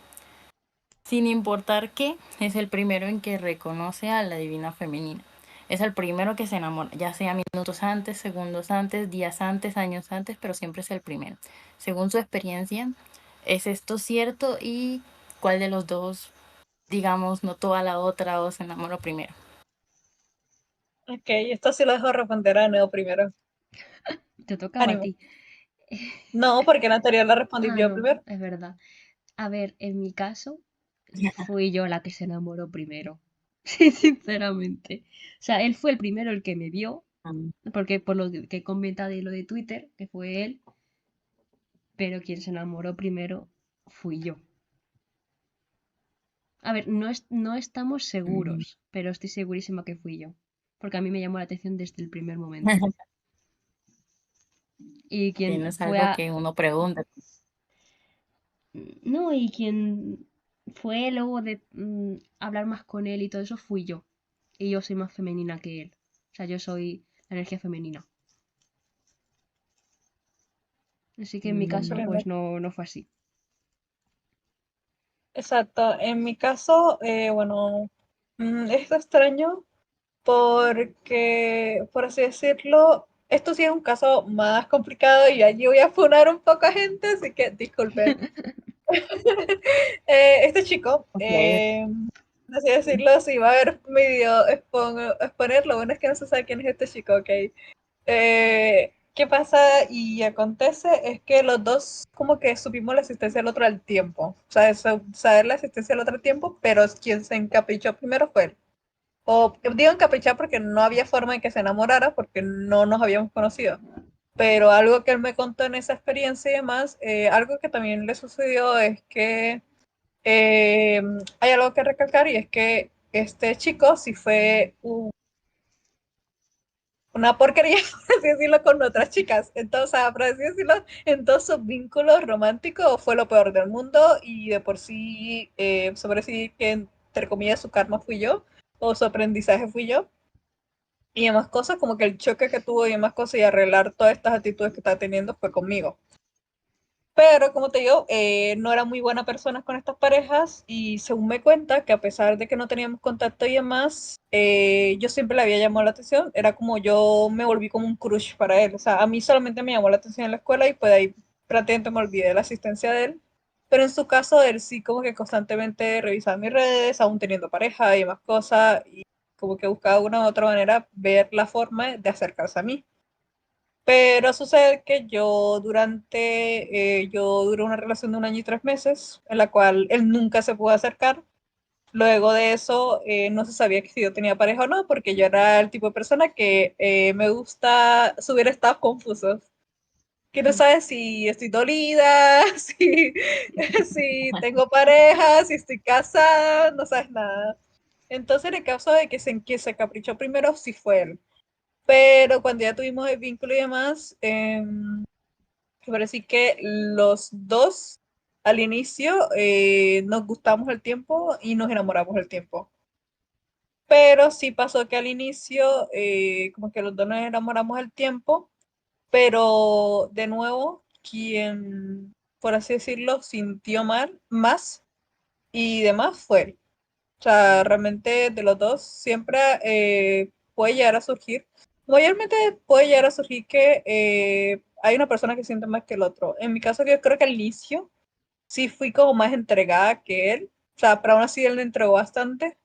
sin importar qué, es el primero en que reconoce a la divina femenina. Es el primero que se enamora, ya sea minutos antes, segundos antes, días antes, años antes, pero siempre es el primero. Según su experiencia, ¿es esto cierto? ¿Y cuál de los dos, digamos, notó a la otra o se enamoró primero? Ok, esto sí lo dejo responder a Neo primero. Te tocaba a Ánimo. ti. No, porque la anterior la respondí yo No, primero. es verdad. A ver, en mi caso, fui yo la que se enamoró primero. Sí, sinceramente. O sea, él fue el primero el que me vio, porque por lo que comenta de lo de Twitter, que fue él, pero quien se enamoró primero fui yo. A ver, no estamos seguros, pero estoy segurísima que fui yo, porque a mí me llamó la atención desde el primer momento. Y quien Tienes fue algo a... que uno pregunta. No, y quien fue luego de hablar más con él y todo eso fui yo. Y yo soy más femenina que él. O sea, yo soy la energía femenina. Así que en mi caso, Comprendo. pues no fue así. Exacto. En mi caso, bueno, es extraño porque, por así decirlo, esto sí es un caso más complicado y allí voy a funar un poco a gente, así que disculpen. Este chico, Ok. así decirlo, si va a haber medio exponer, lo bueno es que no se sabe quién es este chico, ok. ¿Qué pasa y acontece? Es que los dos como que supimos la existencia del otro al tiempo. O sea, saber la existencia del otro al tiempo, pero quien se encaprichó primero fue él. O digo encaprichar porque no había forma de que se enamorara porque no nos habíamos conocido. Pero algo que él me contó en esa experiencia y demás, algo que también le sucedió es que hay algo que recalcar y es que este chico sí fue una porquería, por así decirlo, con otras chicas. Entonces, por así decirlo, en todos sus vínculos románticos fue lo peor del mundo y de por sí, sobre sí que entre comillas su karma fui yo o su aprendizaje fui yo. Y demás cosas, como que el choque que tuvo y demás cosas y arreglar todas estas actitudes que está teniendo fue conmigo. Pero como te digo, no era muy buena persona con estas parejas y según me cuenta que a pesar de que no teníamos contacto y demás, yo siempre le había llamado la atención, era como yo me volví como un crush para él, o sea, a mí solamente me llamó la atención en la escuela y pues ahí prácticamente me olvidé de la asistencia de él, pero en su caso él sí como que constantemente revisaba mis redes, aún teniendo pareja y demás cosas, y como que buscaba de una u otra manera ver la forma de acercarse a mí. Pero sucede que yo duré una relación de 1 año y 3 meses, en la cual él nunca se pudo acercar. Luego de eso, no se sabía que si yo tenía pareja o no, porque yo era el tipo de persona que me gusta subir estados confusos. Que no sabes si estoy dolida, si tengo pareja, si estoy casada, no sabes nada. Entonces, en el caso de que se caprichó primero, sí fue él. Pero cuando ya tuvimos el vínculo y demás, me parece que los dos al inicio nos gustamos el tiempo y nos enamoramos el tiempo. Pero sí pasó que al inicio, como que los dos nos enamoramos el tiempo, pero de nuevo, quien, por así decirlo, sintió mal más y demás fue él. O sea, realmente de los dos siempre puede llegar a surgir, mayormente puede llegar a surgir que hay una persona que siente más que el otro. En mi caso, yo creo que al inicio sí fui como más entregada que él, o sea, pero aún así él me entregó bastante,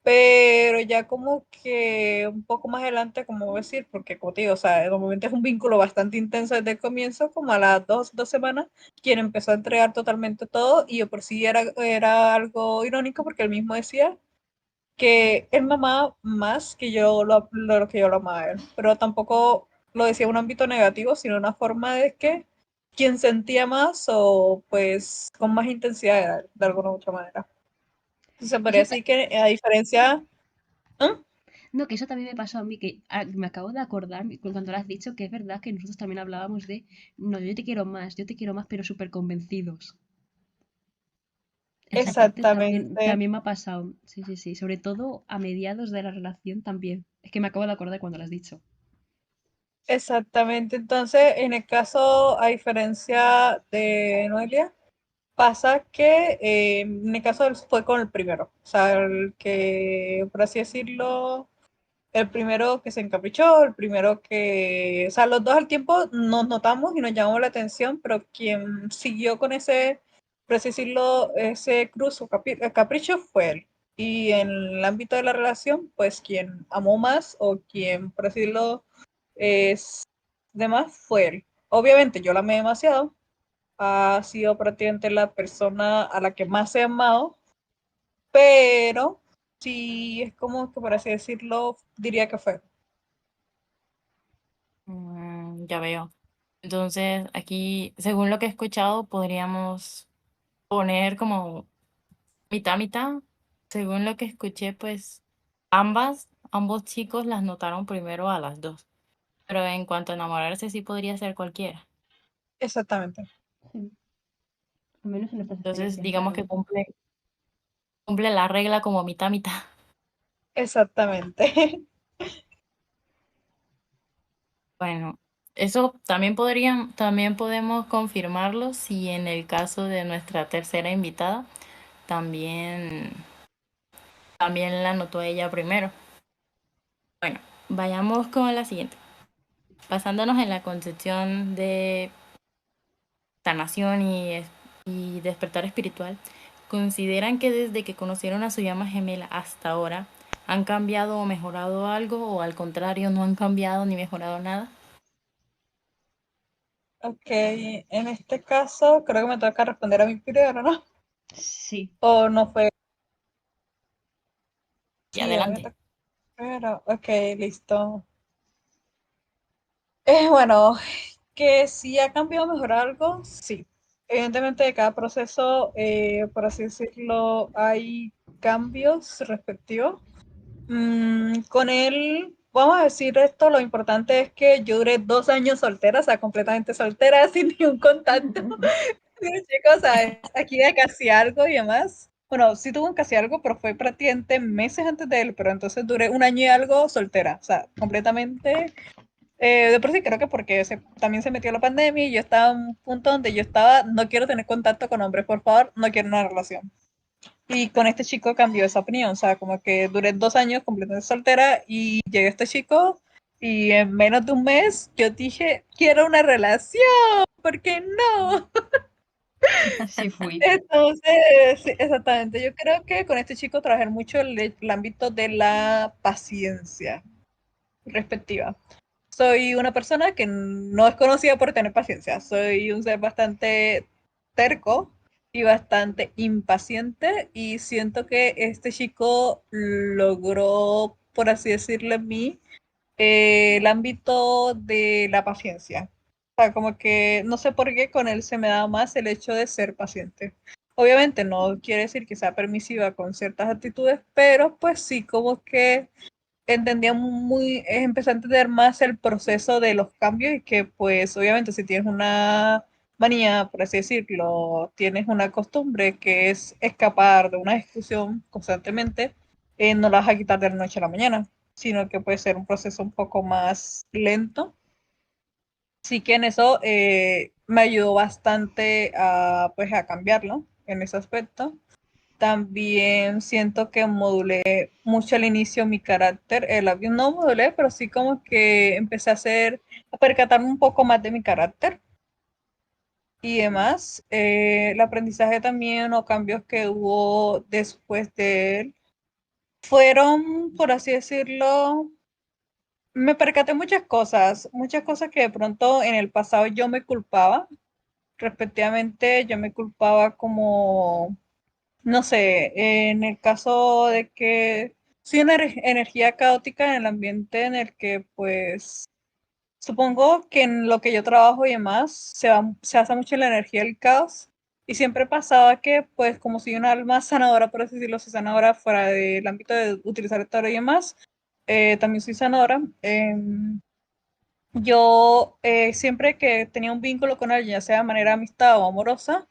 pero ya como que un poco más adelante, como voy a decir, porque como te digo, o sea, momento es un vínculo bastante intenso desde el comienzo, como a las dos semanas, quien empezó a entregar totalmente todo, y yo por sí era algo irónico porque él mismo decía que él me amaba más que yo lo que yo lo amaba a él, pero tampoco lo decía en un ámbito negativo, sino una forma de que quien sentía más o pues con más intensidad era él, de alguna u otra manera. Entonces, se podría Eso ta- decir que a diferencia... ¿Ah? no, que eso también me pasó a mí, que me acabo de acordar cuando lo has dicho, que es verdad que nosotros también hablábamos de, no, yo te quiero más, pero súper convencidos. Esa parte Exactamente, también me ha pasado. Sí, sí, sí. Sobre todo a mediados de la relación también. Es que me acabo de acordar cuando lo has dicho. exactamente. Entonces, en el caso, a diferencia de Noelia, pasa que en el caso de él fue con el primero, o sea, el que, por así decirlo, el primero que se encaprichó, el primero que, o sea, los dos al tiempo nos notamos y nos llamamos la atención, pero quien siguió con ese, por así decirlo, ese cruz o capricho fue él. Y en el ámbito de la relación, pues quien amó más o quien, por así decirlo, es demás fue él. Obviamente yo la amé demasiado, ha sido prácticamente la persona a la que más he amado, pero sí es como que, por así decirlo, diría que fue. Ya veo. Entonces, aquí, según lo que he escuchado, podríamos poner como mitad, mitad. Según lo que escuché, pues ambos chicos las notaron primero a las dos. Pero en cuanto a enamorarse, sí podría ser cualquiera. Exactamente, Sí. Al menos en nuestras Entonces, experiencias, digamos claro. que cumple la regla como mitad, mitad. exactamente. Bueno, eso también podemos confirmarlo si en el caso de nuestra tercera invitada también, también la notó ella primero. Bueno, vayamos con la siguiente. Basándonos en la concepción de sanación y despertar espiritual, ¿consideran que desde que conocieron a su llama gemela hasta ahora han cambiado o mejorado algo o al contrario no han cambiado ni mejorado nada? Ok, en este caso creo que me toca responder a mi primero, ¿no? Sí. O no fue. Y Sí, a mí me adelante. toca primero. Ok, listo. Bueno, que si ha cambiado o mejorado algo, sí. Evidentemente de cada proceso, por así decirlo, hay cambios respectivos. Con él, vamos a decir esto, lo importante es que yo duré 2 años soltera, o sea, completamente soltera, sin ningún contacto. Pero chicos, o sea, aquí de casi algo y demás. Bueno, sí tuve un casi algo, pero fue prácticamente meses antes de él, pero entonces duré 1 año y algo soltera, o sea, completamente. De por sí creo que porque también se metió la pandemia y yo estaba en un punto donde yo estaba, no quiero tener contacto con hombres, por favor, no quiero una relación. Y con este chico cambió esa opinión, o sea, como que duré 2 años completamente soltera y llegó este chico y en menos de un mes yo dije, quiero una relación, ¿por qué no? Sí fui. Entonces, sí, exactamente, yo creo que con este chico trabajé mucho el ámbito de la paciencia respectiva. soy una persona que no es conocida por tener paciencia. Soy un ser bastante terco y bastante impaciente y siento que este chico logró, por así decirlo, en mí el ámbito de la paciencia. O sea, como que no sé por qué con él se me da más el hecho de ser paciente. Obviamente no quiere decir que sea permisiva con ciertas actitudes, pero pues sí, como que entendía empecé a entender más el proceso de los cambios y que pues obviamente si tienes una manía, por así decirlo, tienes una costumbre que es escapar de una discusión constantemente, no la vas a quitar de la noche a la mañana, sino que puede ser un proceso un poco más lento. Sí que en eso me ayudó bastante pues, a cambiarlo en ese aspecto. También siento que modulé mucho al inicio mi carácter, no modulé, pero sí como que empecé a percatarme un poco más de mi carácter y demás. El aprendizaje también o cambios que hubo después de él fueron, por así decirlo, me percaté muchas cosas que de pronto en el pasado yo me culpaba, respectivamente yo me culpaba como no sé, en el caso de que soy una energía caótica en el ambiente en el que, pues, supongo que en lo que yo trabajo y demás se basa mucho en la energía del caos. Y siempre pasaba que, pues, como soy una alma sanadora, por así decirlo, soy sanadora fuera del ámbito de utilizar el tarot y demás, también soy sanadora. Yo siempre que tenía un vínculo con alguien, ya sea de manera amistad o amorosa,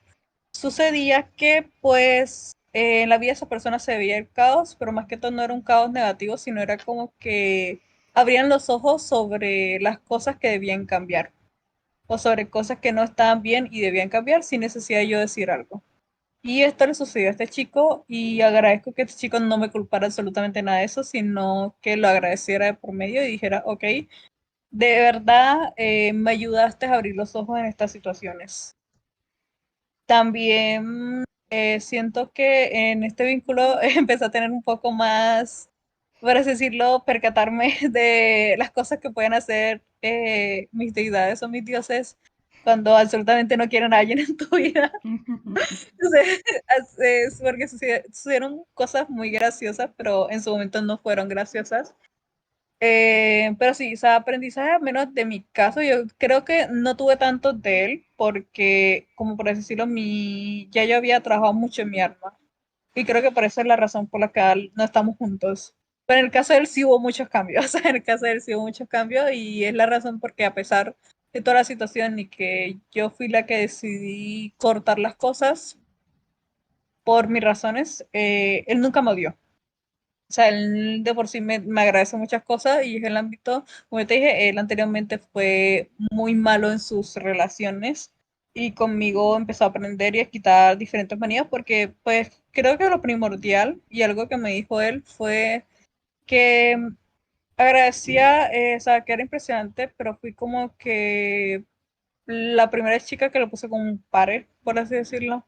sucedía que pues en la vida de esa persona se veía el caos, pero más que todo no era un caos negativo, sino era como que abrían los ojos sobre las cosas que debían cambiar o sobre cosas que no estaban bien y debían cambiar sin necesidad de yo decir algo. Y esto le sucedió a este chico y agradezco que este chico no me culpara absolutamente nada de eso, sino que lo agradeciera de por medio y dijera, ok, de verdad me ayudaste a abrir los ojos en estas situaciones. También siento que en este vínculo empecé a tener un poco más, por así decirlo, percatarme de las cosas que pueden hacer mis deidades o mis dioses cuando absolutamente no quieren a alguien en tu vida. Entonces, es porque sucedieron cosas muy graciosas, pero en su momento no fueron graciosas. Pero sí, o sea, aprendizaje, al menos de mi caso, yo creo que no tuve tanto de él, porque, como por así decirlo, ya yo había trabajado mucho en mi alma. Y creo que por eso es la razón por la que no estamos juntos. Pero en el caso de él sí hubo muchos cambios, o sea, en el caso de él sí hubo muchos cambios, y es la razón porque a pesar de toda la situación y que yo fui la que decidí cortar las cosas por mis razones, él nunca me odió. O sea, él de por sí me agradece muchas cosas y es el ámbito, como te dije, él anteriormente fue muy malo en sus relaciones y conmigo empezó a aprender y a quitar diferentes manías porque pues creo que lo primordial y algo que me dijo él fue que agradecía, o sea, que era impresionante, pero fui como que la primera chica que lo puse como un pare, por así decirlo.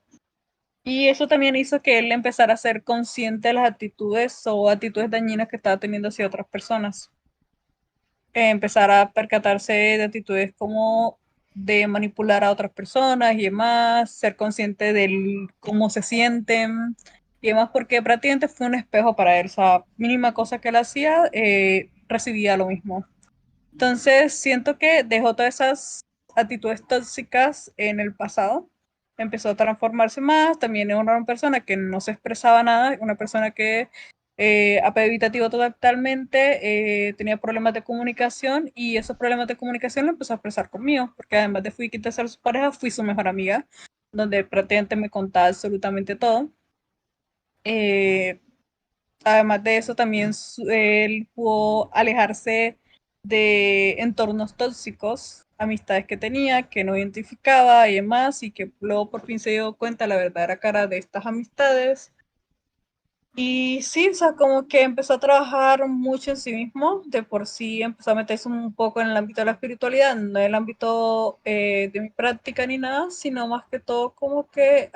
Y eso también hizo que él empezara a ser consciente de las actitudes o actitudes dañinas que estaba teniendo hacia otras personas. Empezar a percatarse de actitudes como de manipular a otras personas y demás, ser consciente de cómo se sienten y demás, porque prácticamente fue un espejo para él. O sea, mínima cosa que él hacía, recibía lo mismo. Entonces, siento que dejó todas esas actitudes tóxicas en el pasado, empezó a transformarse más, también era una persona que no se expresaba nada, una persona que apego evitativo totalmente, tenía problemas de comunicación y esos problemas de comunicación lo empezó a expresar conmigo, porque además de fui quita ser su pareja, fui su mejor amiga, donde prácticamente me contaba absolutamente todo. Eh, Además de eso, también él pudo alejarse de entornos tóxicos, amistades que tenía, que no identificaba y demás, y que luego por fin se dio cuenta la verdadera cara de estas amistades. Y sí, o sea, como que empezó a trabajar mucho en sí mismo, de por sí empezó a meterse un poco en el ámbito de la espiritualidad, no en el ámbito de mi práctica ni nada, sino más que todo como que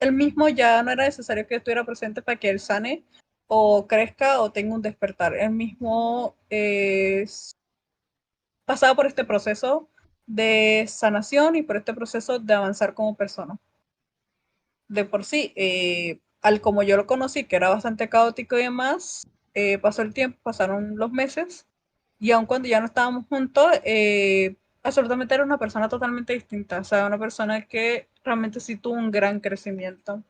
él mismo ya no era necesario que yo estuviera presente para que él sane o crezca o tenga un despertar. Él mismo pasado por este proceso de sanación y por este proceso de avanzar como persona. De por sí, al como yo lo conocí, que era bastante caótico y demás, pasó el tiempo, pasaron los meses, y aun cuando ya no estábamos juntos, absolutamente era una persona totalmente distinta, o sea, una persona que realmente sí tuvo un gran crecimiento,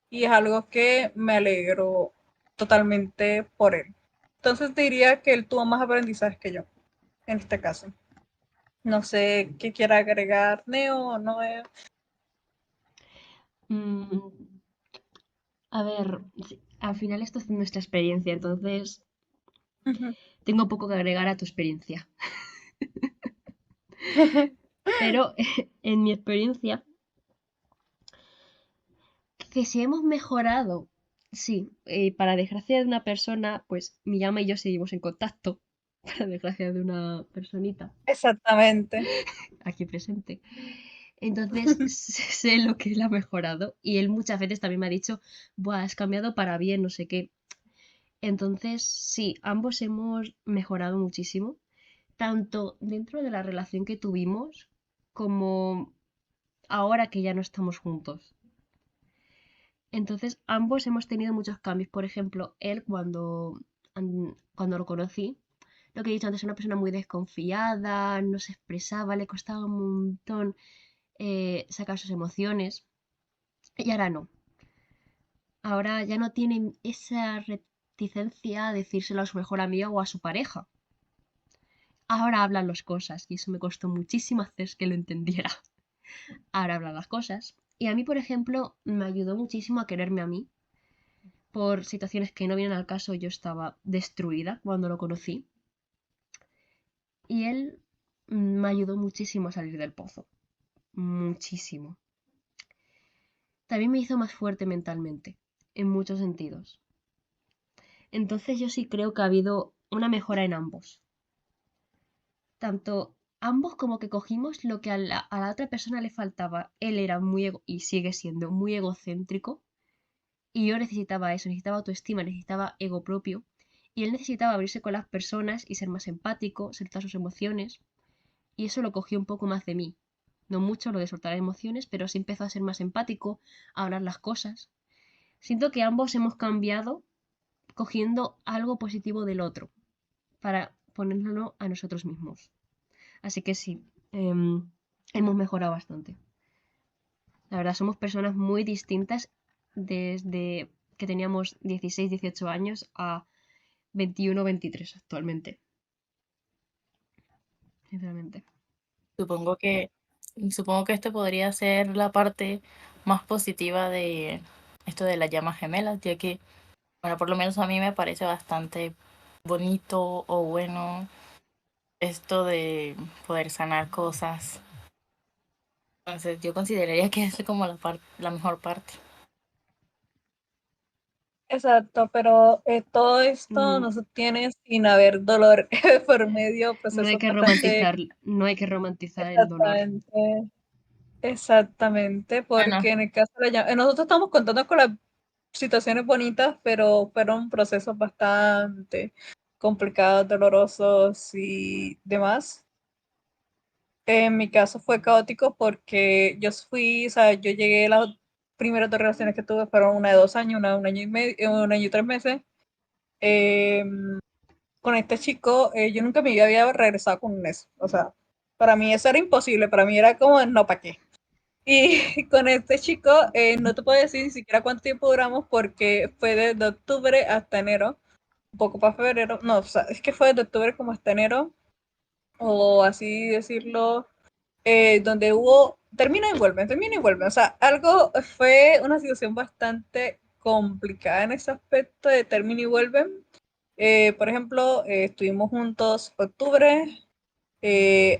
y es algo que me alegro totalmente por él. Entonces diría que él tuvo más aprendizajes que yo, en este caso. No sé qué quiera agregar Neo o Noé. Mm, a ver, sí, al final esto es nuestra experiencia, entonces Ujú. tengo poco que agregar a tu experiencia. Pero en mi experiencia, que si hemos mejorado, sí, para desgracia de una persona, pues mi llama y yo seguimos en contacto, para desgracia de una personita Exactamente. aquí presente. Entonces sé lo que él ha mejorado y él muchas veces también me ha dicho, buah, has cambiado para bien, no sé qué. Entonces sí, ambos hemos mejorado muchísimo, tanto dentro de la relación que tuvimos como ahora que ya no estamos juntos. Entonces, ambos hemos tenido muchos cambios. Por ejemplo, él cuando lo conocí, lo que he dicho antes, era una persona muy desconfiada, no se expresaba, le costaba un montón sacar sus emociones. Y ahora no. Ahora ya no tiene esa reticencia a decírselo a su mejor amiga o a su pareja. Ahora hablan las cosas y eso me costó muchísimo hacer que lo entendiera. Ahora hablan las cosas. Y a mí, por ejemplo, me ayudó muchísimo a quererme a mí por situaciones que no vienen al caso, yo estaba destruida cuando lo conocí. Y él me ayudó muchísimo a salir del pozo. Muchísimo. También me hizo más fuerte mentalmente, en muchos sentidos. Entonces yo sí creo que ha habido una mejora en ambos. Tanto ambos como que cogimos lo que a la otra persona le faltaba. Él era y sigue siendo muy egocéntrico. Y yo necesitaba eso, necesitaba autoestima, necesitaba ego propio. Y él necesitaba abrirse con las personas y ser más empático, soltar sus emociones. Y eso lo cogió un poco más de mí. No mucho lo de soltar emociones, pero sí empezó a ser más empático, a hablar las cosas. Siento que ambos hemos cambiado cogiendo algo positivo del otro para ponerlo a nosotros mismos. Así que sí, hemos mejorado bastante. La verdad, somos personas muy distintas desde que teníamos 16, 18 años a 21, 23 actualmente. Sinceramente. Supongo que, supongo que esto podría ser la parte más positiva de esto de las llamas gemelas, ya que, bueno, por lo menos a mí me parece bastante bonito o bueno esto de poder sanar cosas. Entonces, yo consideraría que es como la mejor parte. Exacto, pero todo esto Mm, no se obtiene sin haber dolor por medio, No hay procesos que bastante romantizar, no hay que romantizar el dolor. exactamente, exactamente, Bueno, porque en el caso de nosotros estamos contando con las situaciones bonitas, pero fueron procesos bastante complicados, dolorosos y demás. En mi caso fue caótico porque yo fui, o sea, yo llegué, las primeras dos relaciones que tuve fueron una de 2 años, una de un año y medio, un año y 3 meses. Con este chico, yo nunca me había regresado con un ex. O sea, para mí eso era imposible, para mí era como, no, ¿para qué? Y con este chico, no te puedo decir ni siquiera cuánto tiempo duramos porque fue desde octubre hasta enero, un poco para febrero, no, o sea, es que fue desde octubre como hasta enero, o así decirlo, donde hubo, termina y vuelve, o sea, algo fue una situación bastante complicada en ese aspecto de termina y vuelve. Por ejemplo, estuvimos juntos octubre,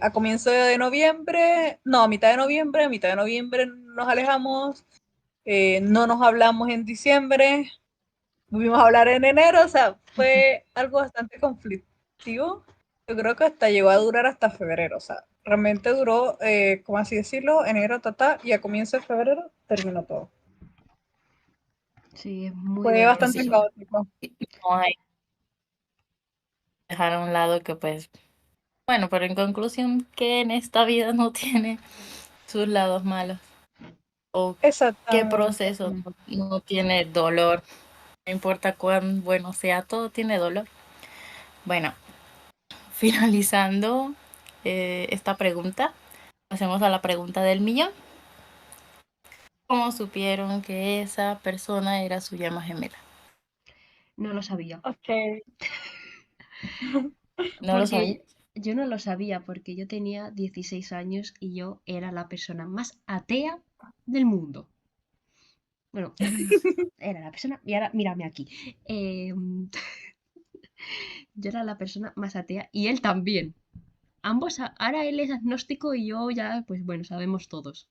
a comienzo de noviembre, no, a mitad de noviembre nos alejamos, no nos hablamos en diciembre, volvimos a hablar en enero, o sea, fue algo bastante conflictivo. Yo creo que hasta llegó a durar hasta febrero, o sea, realmente duró, como así decirlo, enero, y a comienzo de febrero terminó todo. Sí, es muy Fue pues bastante sí, doloroso. caótico. no hay que dejar a un lado que pues Bueno, pero en conclusión, que en esta vida no tiene sus lados malos. O qué Exactamente. proceso no tiene dolor. No importa cuán bueno sea, todo tiene dolor. Bueno, finalizando esta pregunta, pasemos a la pregunta del millón. ¿Cómo supieron que esa persona era su llama gemela? No lo sabía. Ok. ¿No lo sabía? Porque yo no lo sabía, porque yo tenía 16 años y yo era la persona más atea del mundo. Bueno, era la persona. Y ahora mírame aquí. Yo era la persona más atea y él también. Ambos, ahora él es agnóstico y yo ya, pues bueno, sabemos todos.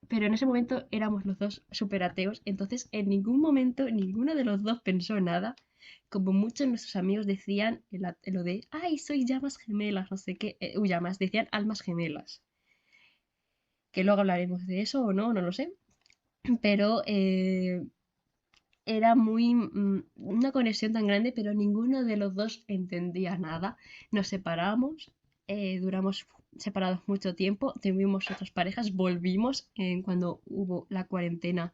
Pero en ese momento éramos los dos súper ateos, entonces en ningún momento ninguno de los dos pensó nada. Como muchos de nuestros amigos decían lo de, ay, sois llamas gemelas, no sé qué, llamas, decían almas gemelas. Que luego hablaremos de eso o no, no lo sé. Pero era una conexión tan grande, pero ninguno de los dos entendía nada. Nos separamos, duramos separados mucho tiempo, tuvimos otras parejas, volvimos cuando hubo la cuarentena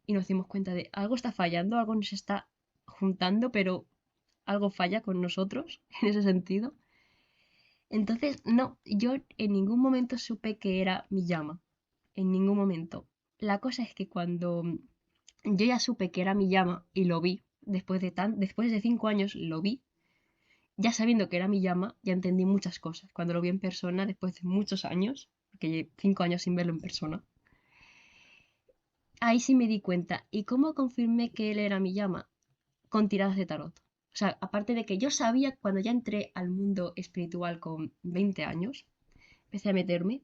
y nos dimos cuenta de algo está fallando, algo nos está juntando, pero algo falla con nosotros en ese sentido. Entonces, no, yo en ningún momento supe que era mi llama, en ningún momento. La cosa es que cuando yo ya supe que era mi llama y lo vi, después de 5 años lo vi, ya sabiendo que era mi llama, ya entendí muchas cosas. Cuando lo vi en persona, después de muchos años, porque llevo 5 años sin verlo en persona, ahí sí me di cuenta. ¿Y cómo confirmé que él era mi llama? Con tiradas de tarot. O sea, aparte de que yo sabía cuando ya entré al mundo espiritual con 20 años, empecé a meterme,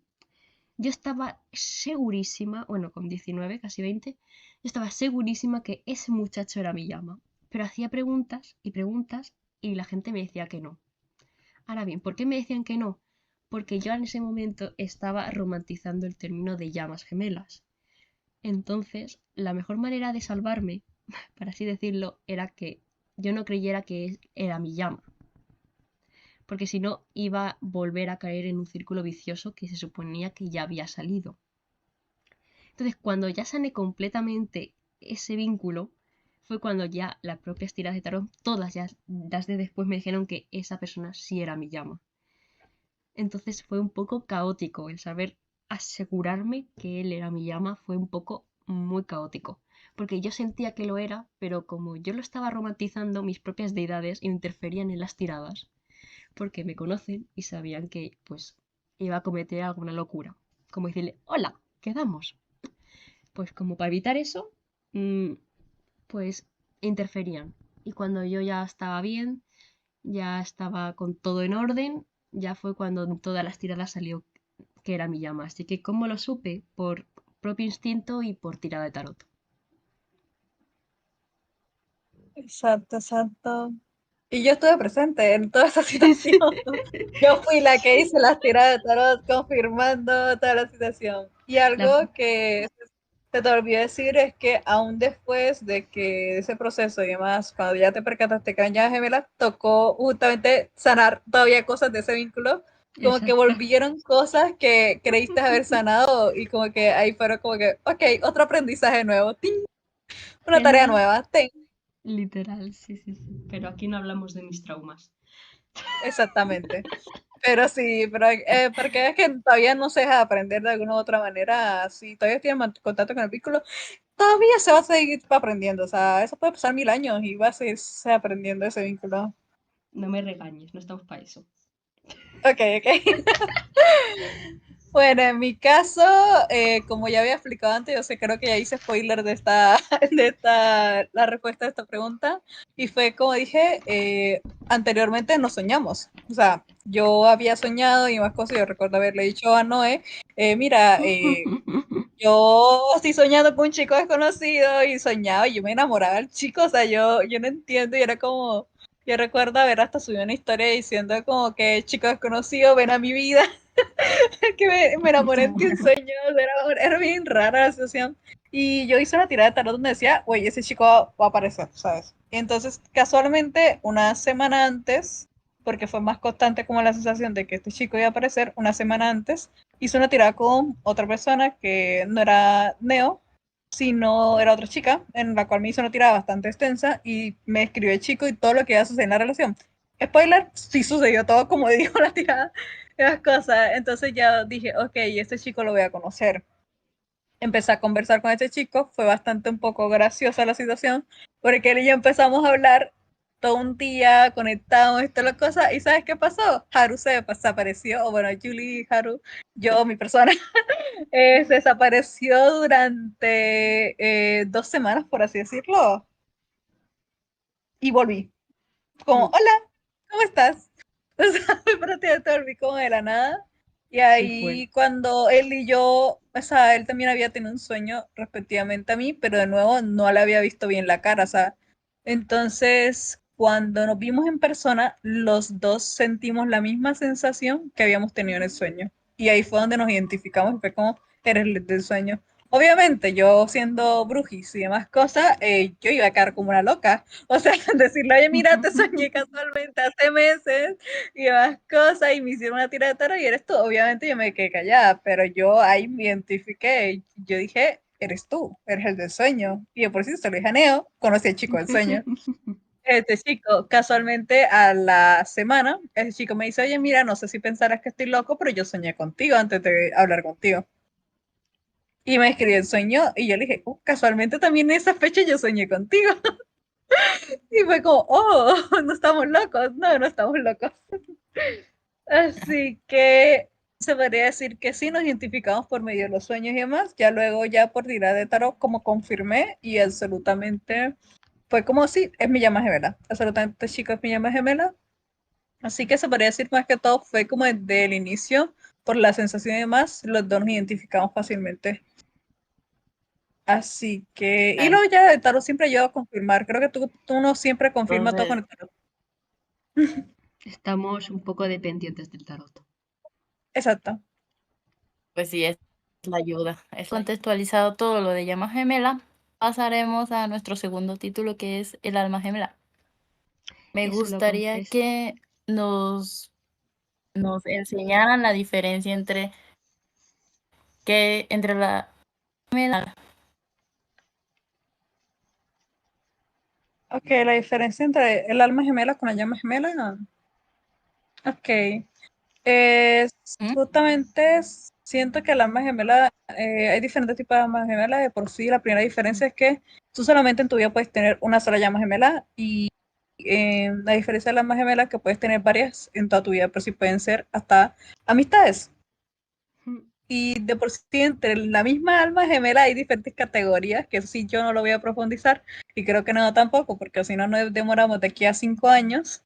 yo estaba segurísima, bueno, con 19, casi 20, yo estaba segurísima que ese muchacho era mi llama. Pero hacía preguntas y preguntas y la gente me decía que no. Ahora bien, ¿por qué me decían que no? Porque yo en ese momento estaba romantizando el término de llamas gemelas. Entonces, la mejor manera de salvarme, para así decirlo, era que yo no creyera que era mi llama. Porque si no, iba a volver a caer en un círculo vicioso que se suponía que ya había salido. Entonces, cuando ya sané completamente ese vínculo, fue cuando ya las propias tiras de tarot, todas ya las de después me dijeron que esa persona sí era mi llama. Entonces fue un poco caótico el saber asegurarme que él era mi llama, fue un poco muy caótico. Porque yo sentía que lo era, pero como yo lo estaba romantizando, mis propias deidades interferían en las tiradas, porque me conocen y sabían que pues iba a cometer alguna locura. Como decirle, hola, quedamos. Pues como para evitar eso, pues interferían. Y cuando yo ya estaba bien, ya estaba con todo en orden, ya fue cuando en todas las tiradas salió que era mi llama. Así que, ¿cómo lo supe? Por propio instinto y por tirada de tarot. Exacto, exacto. Y yo estuve presente en toda esa situación. Yo fui la que hice las tiradas de tarot confirmando toda la situación. Y La- algo que se te olvidó decir es que aún después de que ese proceso y demás, cuando ya te percataste que eran llamas gemelas, tocó justamente sanar todavía cosas de ese vínculo. Como que Exacto. volvieron cosas que creíste haber sanado y como que ahí fueron como que, ok, otro aprendizaje nuevo, ¡ting! Una tarea Genial. nueva, ¡ting! Literal, sí, sí, sí. Pero aquí no hablamos de mis traumas. Exactamente. Pero sí, pero porque es que todavía no se deja de aprender de alguna u otra manera, si todavía estoy en contacto con el vínculo, todavía se va a seguir aprendiendo, o sea, eso puede pasar 1000 años y va a seguirse aprendiendo ese vínculo. No me regañes, no estamos para eso. Ok, ok. Bueno, en mi caso, como ya había explicado antes, yo sé, creo que ya hice spoiler de la respuesta a esta pregunta, y fue como dije, anteriormente nos soñamos, o sea, yo había soñado y más cosas, yo recuerdo haberle dicho a Noé, mira, yo estoy soñando con un chico desconocido y soñaba y yo me enamoraba del chico, o sea, yo no entiendo y era como, yo recuerdo haber hasta subido una historia diciendo como que chico desconocido, ven a mi vida, que me enamoré en ti en sueños, era bien rara la situación. Y yo hice una tirada de tarot donde decía, güey, ese chico va a aparecer, ¿sabes? Y entonces, casualmente, una semana antes porque fue más constante como la sensación de que este chico iba a aparecer una semana antes. Hizo una tirada con otra persona que no era Neo, sino era otra chica, en la cual me hizo una tirada bastante extensa y me escribió el chico y todo lo que iba a suceder en la relación. Spoiler, sí sucedió todo como dijo la tirada, las cosas. Entonces ya dije, ok, este chico lo voy a conocer. Empecé a conversar con este chico, fue bastante un poco graciosa la situación, porque él y yo empezamos a hablar todo un día, conectamos, esto la cosa, y ¿sabes qué pasó? Haru se desapareció, o bueno, Julie, Haru, yo, mi persona, se desapareció durante 2 semanas, por así decirlo, y volví, como, hola, ¿cómo estás? O sea, prácticamente volví como de la nada. Y Sí fue. ahí cuando él y yo, o sea, él también había tenido un sueño respectivamente a mí, pero de nuevo no le había visto bien la cara, o sea, entonces cuando nos vimos en persona, los dos sentimos la misma sensación que habíamos tenido en el sueño. Y ahí fue donde nos identificamos y fue como, eres el del sueño. Obviamente, yo siendo brujis y demás cosas, yo iba a quedar como una loca. O sea, decirle, oye, mira, te soñé casualmente hace meses y más cosas y me hicieron una tira de tarot y eres tú. Obviamente yo me quedé callada, pero yo ahí me identifiqué. Yo dije, eres tú, eres el del sueño. Y yo por si se lo dije a Neo, conocí al chico del sueño. Este chico, casualmente a la semana, ese chico me dice, oye, mira, no sé si pensarás que estoy loco, pero yo soñé contigo antes de hablar contigo. Y me escribió el sueño y yo le dije, casualmente también en esa fecha yo soñé contigo. Y fue como, oh, no estamos locos, no, no estamos locos. Así que se podría decir que sí nos identificamos por medio de los sueños y demás. Ya luego, ya por tirar de tarot, como confirmé y absolutamente fue como sí, es mi llama gemela. Absolutamente, chico, es mi llama gemela. Así que se podría decir más que todo fue como desde el inicio, por la sensación y demás, los dos nos identificamos fácilmente. Así que, y luego ya el tarot siempre ayuda a confirmar. Creo que tú no siempre confirma todo con el tarot. Estamos un poco dependientes del tarot. Exacto. Pues sí, es la ayuda. Es contextualizado todo lo de llama gemela. Pasaremos a nuestro segundo título, que es el alma gemela. Me Eso lo gustaría confieso. que nos enseñaran la diferencia entre la gemela. Ok, la diferencia entre el alma gemela con la llama gemela. Ok. Justamente siento que el alma gemela, hay diferentes tipos de almas gemelas. De por sí, la primera diferencia es que tú solamente en tu vida puedes tener una sola llama gemela y la diferencia del alma gemela es que puedes tener varias en toda tu vida, pero sí pueden ser hasta amistades. Y de por sí, entre la misma alma gemela hay diferentes categorías, que eso sí yo no lo voy a profundizar, y creo que no tampoco, porque si no nos demoramos de aquí a 5 años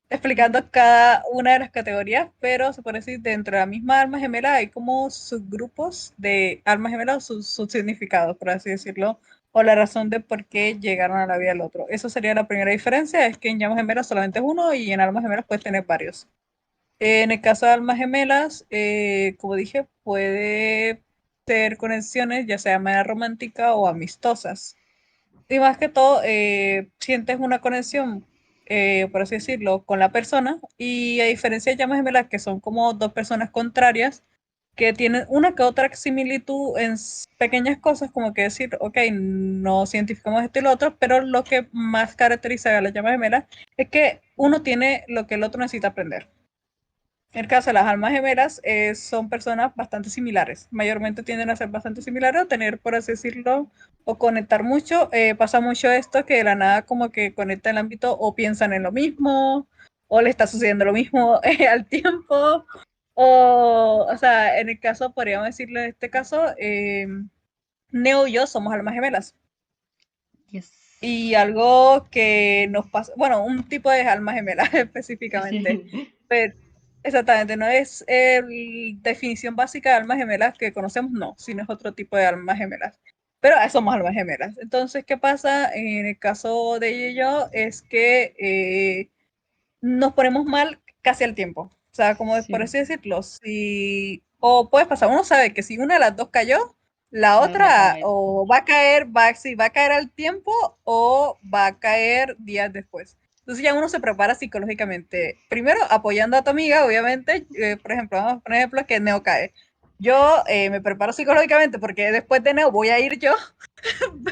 explicando cada una de las categorías, pero se puede decir dentro de la misma alma gemela hay como subgrupos de almas gemelas o sus significados, por así decirlo, o la razón de por qué llegaron a la vida del otro. Eso sería la primera diferencia, es que en llamas gemelas solamente es uno y en almas gemelas puedes tener varios. En el caso de almas gemelas, como dije, puede ser conexiones ya sea de manera romántica o amistosas. Y más que todo, sientes una conexión, por así decirlo, con la persona. Y a diferencia de llamas gemelas, que son como dos personas contrarias, que tienen una que otra similitud en pequeñas cosas, como que decir, ok, no identificamos esto y lo otro, pero lo que más caracteriza a las llamas gemelas es que uno tiene lo que el otro necesita aprender. En el caso de las almas gemelas, son personas bastante similares. Mayormente tienden a ser bastante similares o tener, por así decirlo, o conectar mucho. Pasa mucho esto que de la nada como que conecta el ámbito o piensan en lo mismo o le está sucediendo lo mismo al tiempo. O sea, en el caso, podríamos decirlo en este caso, Neo y yo somos almas gemelas. Yes. Y algo que nos pasa, bueno, un tipo de alma gemela específicamente, Sí. pero exactamente, no es la definición básica de almas gemelas que conocemos, no, sino es otro tipo de almas gemelas. Pero somos almas gemelas. Entonces, ¿qué pasa en el caso de ella y yo? Es que nos ponemos mal casi al tiempo. O sea, como por Sí. así decirlo, si, o puede pasar, uno sabe que si una de las dos cayó, la La otra otra cae. o va a caer, sí, va a caer al tiempo o va a caer días después. Entonces ya uno se prepara psicológicamente. Primero, apoyando a tu amiga, obviamente. Por ejemplo, vamos a poner ejemplo que Neo cae. Yo me preparo psicológicamente porque después de Neo voy a ir yo,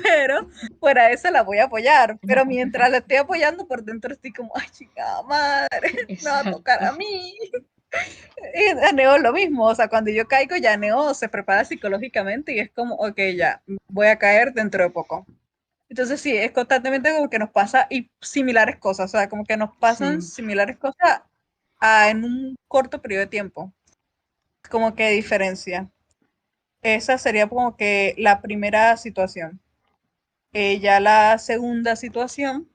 pero fuera de eso la voy a apoyar. Pero mientras la estoy apoyando por dentro estoy como, ay, chica madre, me va a tocar a Exacto. mí. Y a Neo lo mismo, o sea, cuando yo caigo ya Neo se prepara psicológicamente y es como, ok, ya, voy a caer dentro de poco. Entonces sí, es constantemente como que nos pasa y similares cosas, o sea, como que nos pasan Sí. similares cosas en un corto periodo de tiempo, como que diferencia. Esa sería como que la primera situación. Ya la segunda situación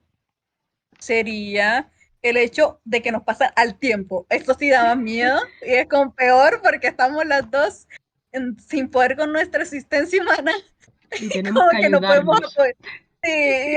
sería el hecho de que nos pasa al tiempo. Esto sí da más miedo y es como peor porque estamos las dos sin poder con nuestra existencia humana, Y tenemos como que que no podemos ayudarnos. apoyar. Sí,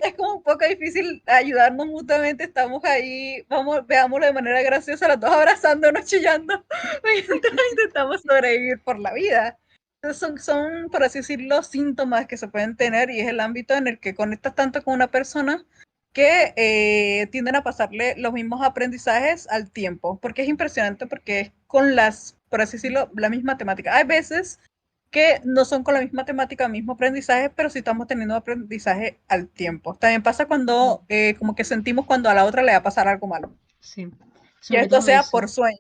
es como un poco difícil ayudarnos mutuamente, estamos ahí, vamos, veámoslo de manera graciosa, las dos abrazándonos, chillando, mientras intentamos sobrevivir por la vida. Entonces son, por así decirlo, síntomas que se pueden tener y es el ámbito en el que conectas tanto con una persona que tienden a pasarle los mismos aprendizajes al tiempo, porque es impresionante porque es con las, por así decirlo, la misma temática. Hay veces que no son con la misma temática, mismo aprendizaje, pero sí estamos teniendo aprendizaje al tiempo. También pasa cuando como que sentimos cuando a la otra le va a pasar algo malo. Sí. Ya Sobre esto todo sea por eso. sueño,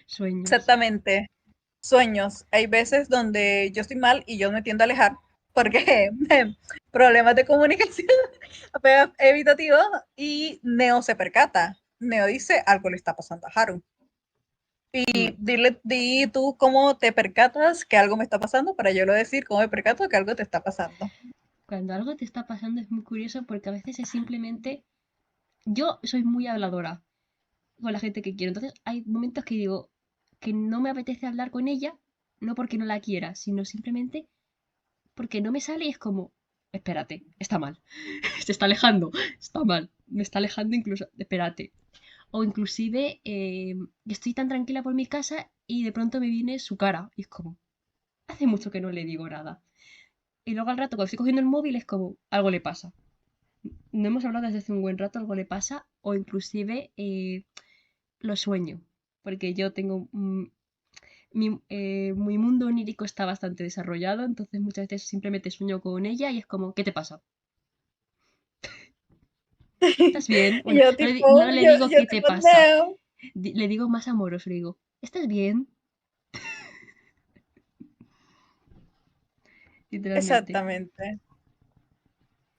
Sueños. exactamente. Sueños. Hay veces donde yo estoy mal y yo me tiendo a alejar porque problemas de comunicación evitativos y Neo se percata. Neo dice algo le está pasando a Haru. Mm. Di tú cómo te percatas que algo me está pasando para yo lo decir cómo me percato que algo te está pasando. Cuando algo te está pasando es muy curioso porque a veces es simplemente... Yo soy muy habladora con la gente que quiero. Entonces hay momentos que digo que no me apetece hablar con ella, no porque no la quiera, sino simplemente porque no me sale y es como, espérate, está mal, se está alejando, está mal, me está alejando incluso, espérate. O inclusive estoy tan tranquila por mi casa y de pronto me viene su cara y es como, hace mucho que no le digo nada. Y luego al rato cuando estoy cogiendo el móvil es como, algo le pasa. No hemos hablado desde hace un buen rato, algo le pasa, o inclusive lo sueño, porque yo tengo mi mundo onírico está bastante desarrollado, entonces muchas veces simplemente sueño con ella y es como, ¿qué te pasa? ¿Estás bien? Y Bueno, yo no le digo yo qué te tipo, pasa, no. le digo más amoroso, le digo, ¿estás bien? Literalmente. Exactamente.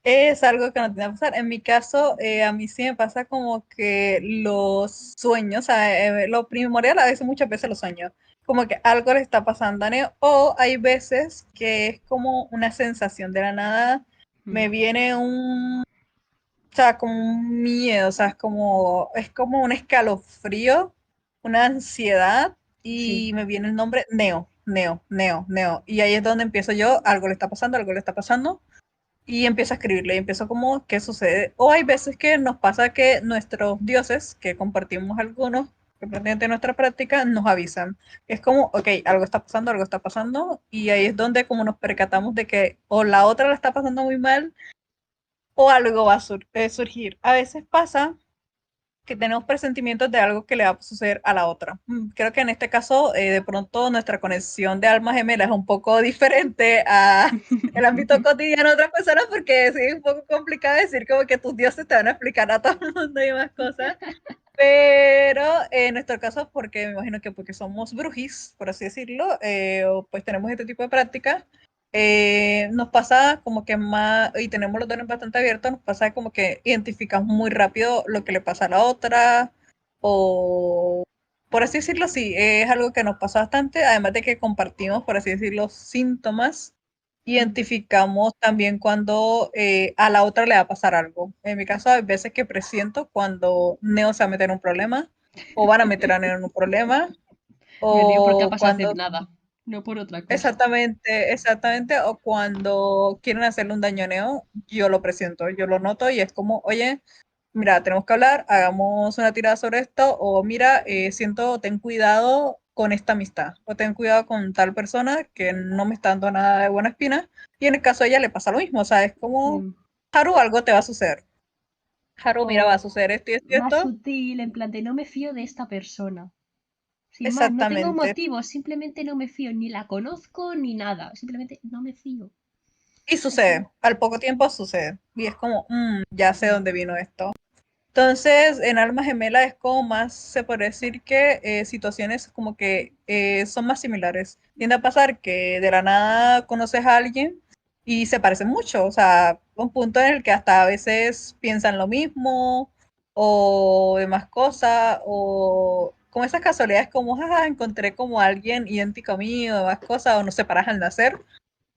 Es algo que no tiene que pasar. En mi caso, a mí sí me pasa como que los sueños, o sea, lo primordial a veces, muchas veces los sueños, como que algo le está pasando a Neo, o hay veces que es como una sensación de la nada, Mm. me viene o sea, como un miedo, o sea, es como un escalofrío, una ansiedad, Sí. y me viene el nombre Neo, Neo, Neo, Neo, y ahí es donde empiezo yo, algo le está pasando, algo le está pasando y empiezo a escribirle y empiezo como, ¿qué sucede? O hay veces que nos pasa que nuestros dioses, que compartimos algunos, dependiente de nuestra práctica, nos avisan. Es como, ok, algo está pasando, y ahí es donde como nos percatamos de que o la otra la está pasando muy mal, o algo va a surgir. A veces pasa que tenemos presentimientos de algo que le va a suceder a la otra. Creo que en este caso, de pronto, nuestra conexión de alma gemela es un poco diferente a el ámbito cotidiano de otras personas, porque sí es un poco complicado decir como que tus dioses te van a explicar a todo el mundo y más cosas. Pero en nuestro caso, porque me imagino que porque somos brujis, por así decirlo, o pues tenemos este tipo de prácticas, nos pasa como que más, y tenemos los dones bastante abiertos, nos pasa como que identificamos muy rápido lo que le pasa a la otra, o por así decirlo, sí, es algo que nos pasa bastante, además de que compartimos, por así decirlo, síntomas, Mm. identificamos también cuando a la otra le va a pasar algo. En mi caso, hay veces que presiento cuando Neo se va a meter en un problema, o van a meter a Neo en un problema, Me río porque ha o pasado hace cuando nada, no por otra cosa. exactamente, exactamente, o cuando quieren hacerle un daño a Neo, yo lo presiento, yo lo noto y es como, oye, mira, tenemos que hablar, hagamos una tirada sobre esto, o mira, siento, ten cuidado con esta amistad, o ten cuidado con tal persona que no me está dando nada de buena espina, y en el caso de ella le pasa lo mismo, o sea, es como, Sí. Haru, algo te va a suceder. Haru, mira, va a O suceder esto y esto y más esto. sutil, en plan de no me fío de esta persona. Sin más, no tengo Exactamente. motivos, simplemente no me fío, ni la conozco ni nada, simplemente no me fío. Y sucede, al poco tiempo sucede. Y es como, ya sé dónde vino esto. Entonces, en Alma Gemela es como más, se puede decir que situaciones como que son más similares. Tiende a pasar que de la nada conoces a alguien y se parecen mucho, o sea, un punto en el que hasta a veces piensan lo mismo o demás cosas, o como esas casualidades como, jaja, encontré como alguien idéntico a mí o demás cosas, o nos separas al nacer.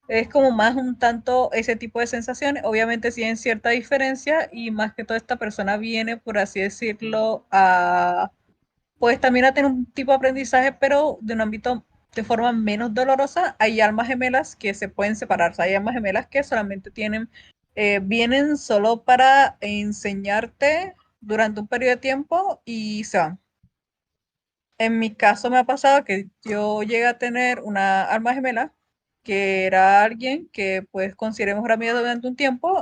Es como más un tanto ese tipo de sensaciones. Obviamente sí hay cierta diferencia y más que todo esta persona viene, por así decirlo, a pues también a tener un tipo de aprendizaje, pero de un ámbito de forma menos dolorosa. Hay almas gemelas que se pueden separar. O sea, hay almas gemelas que solamente vienen solo para enseñarte durante un periodo de tiempo y se van. En mi caso me ha pasado que yo llegué a tener una alma gemela que era alguien que pues consideré mejor amiga durante un tiempo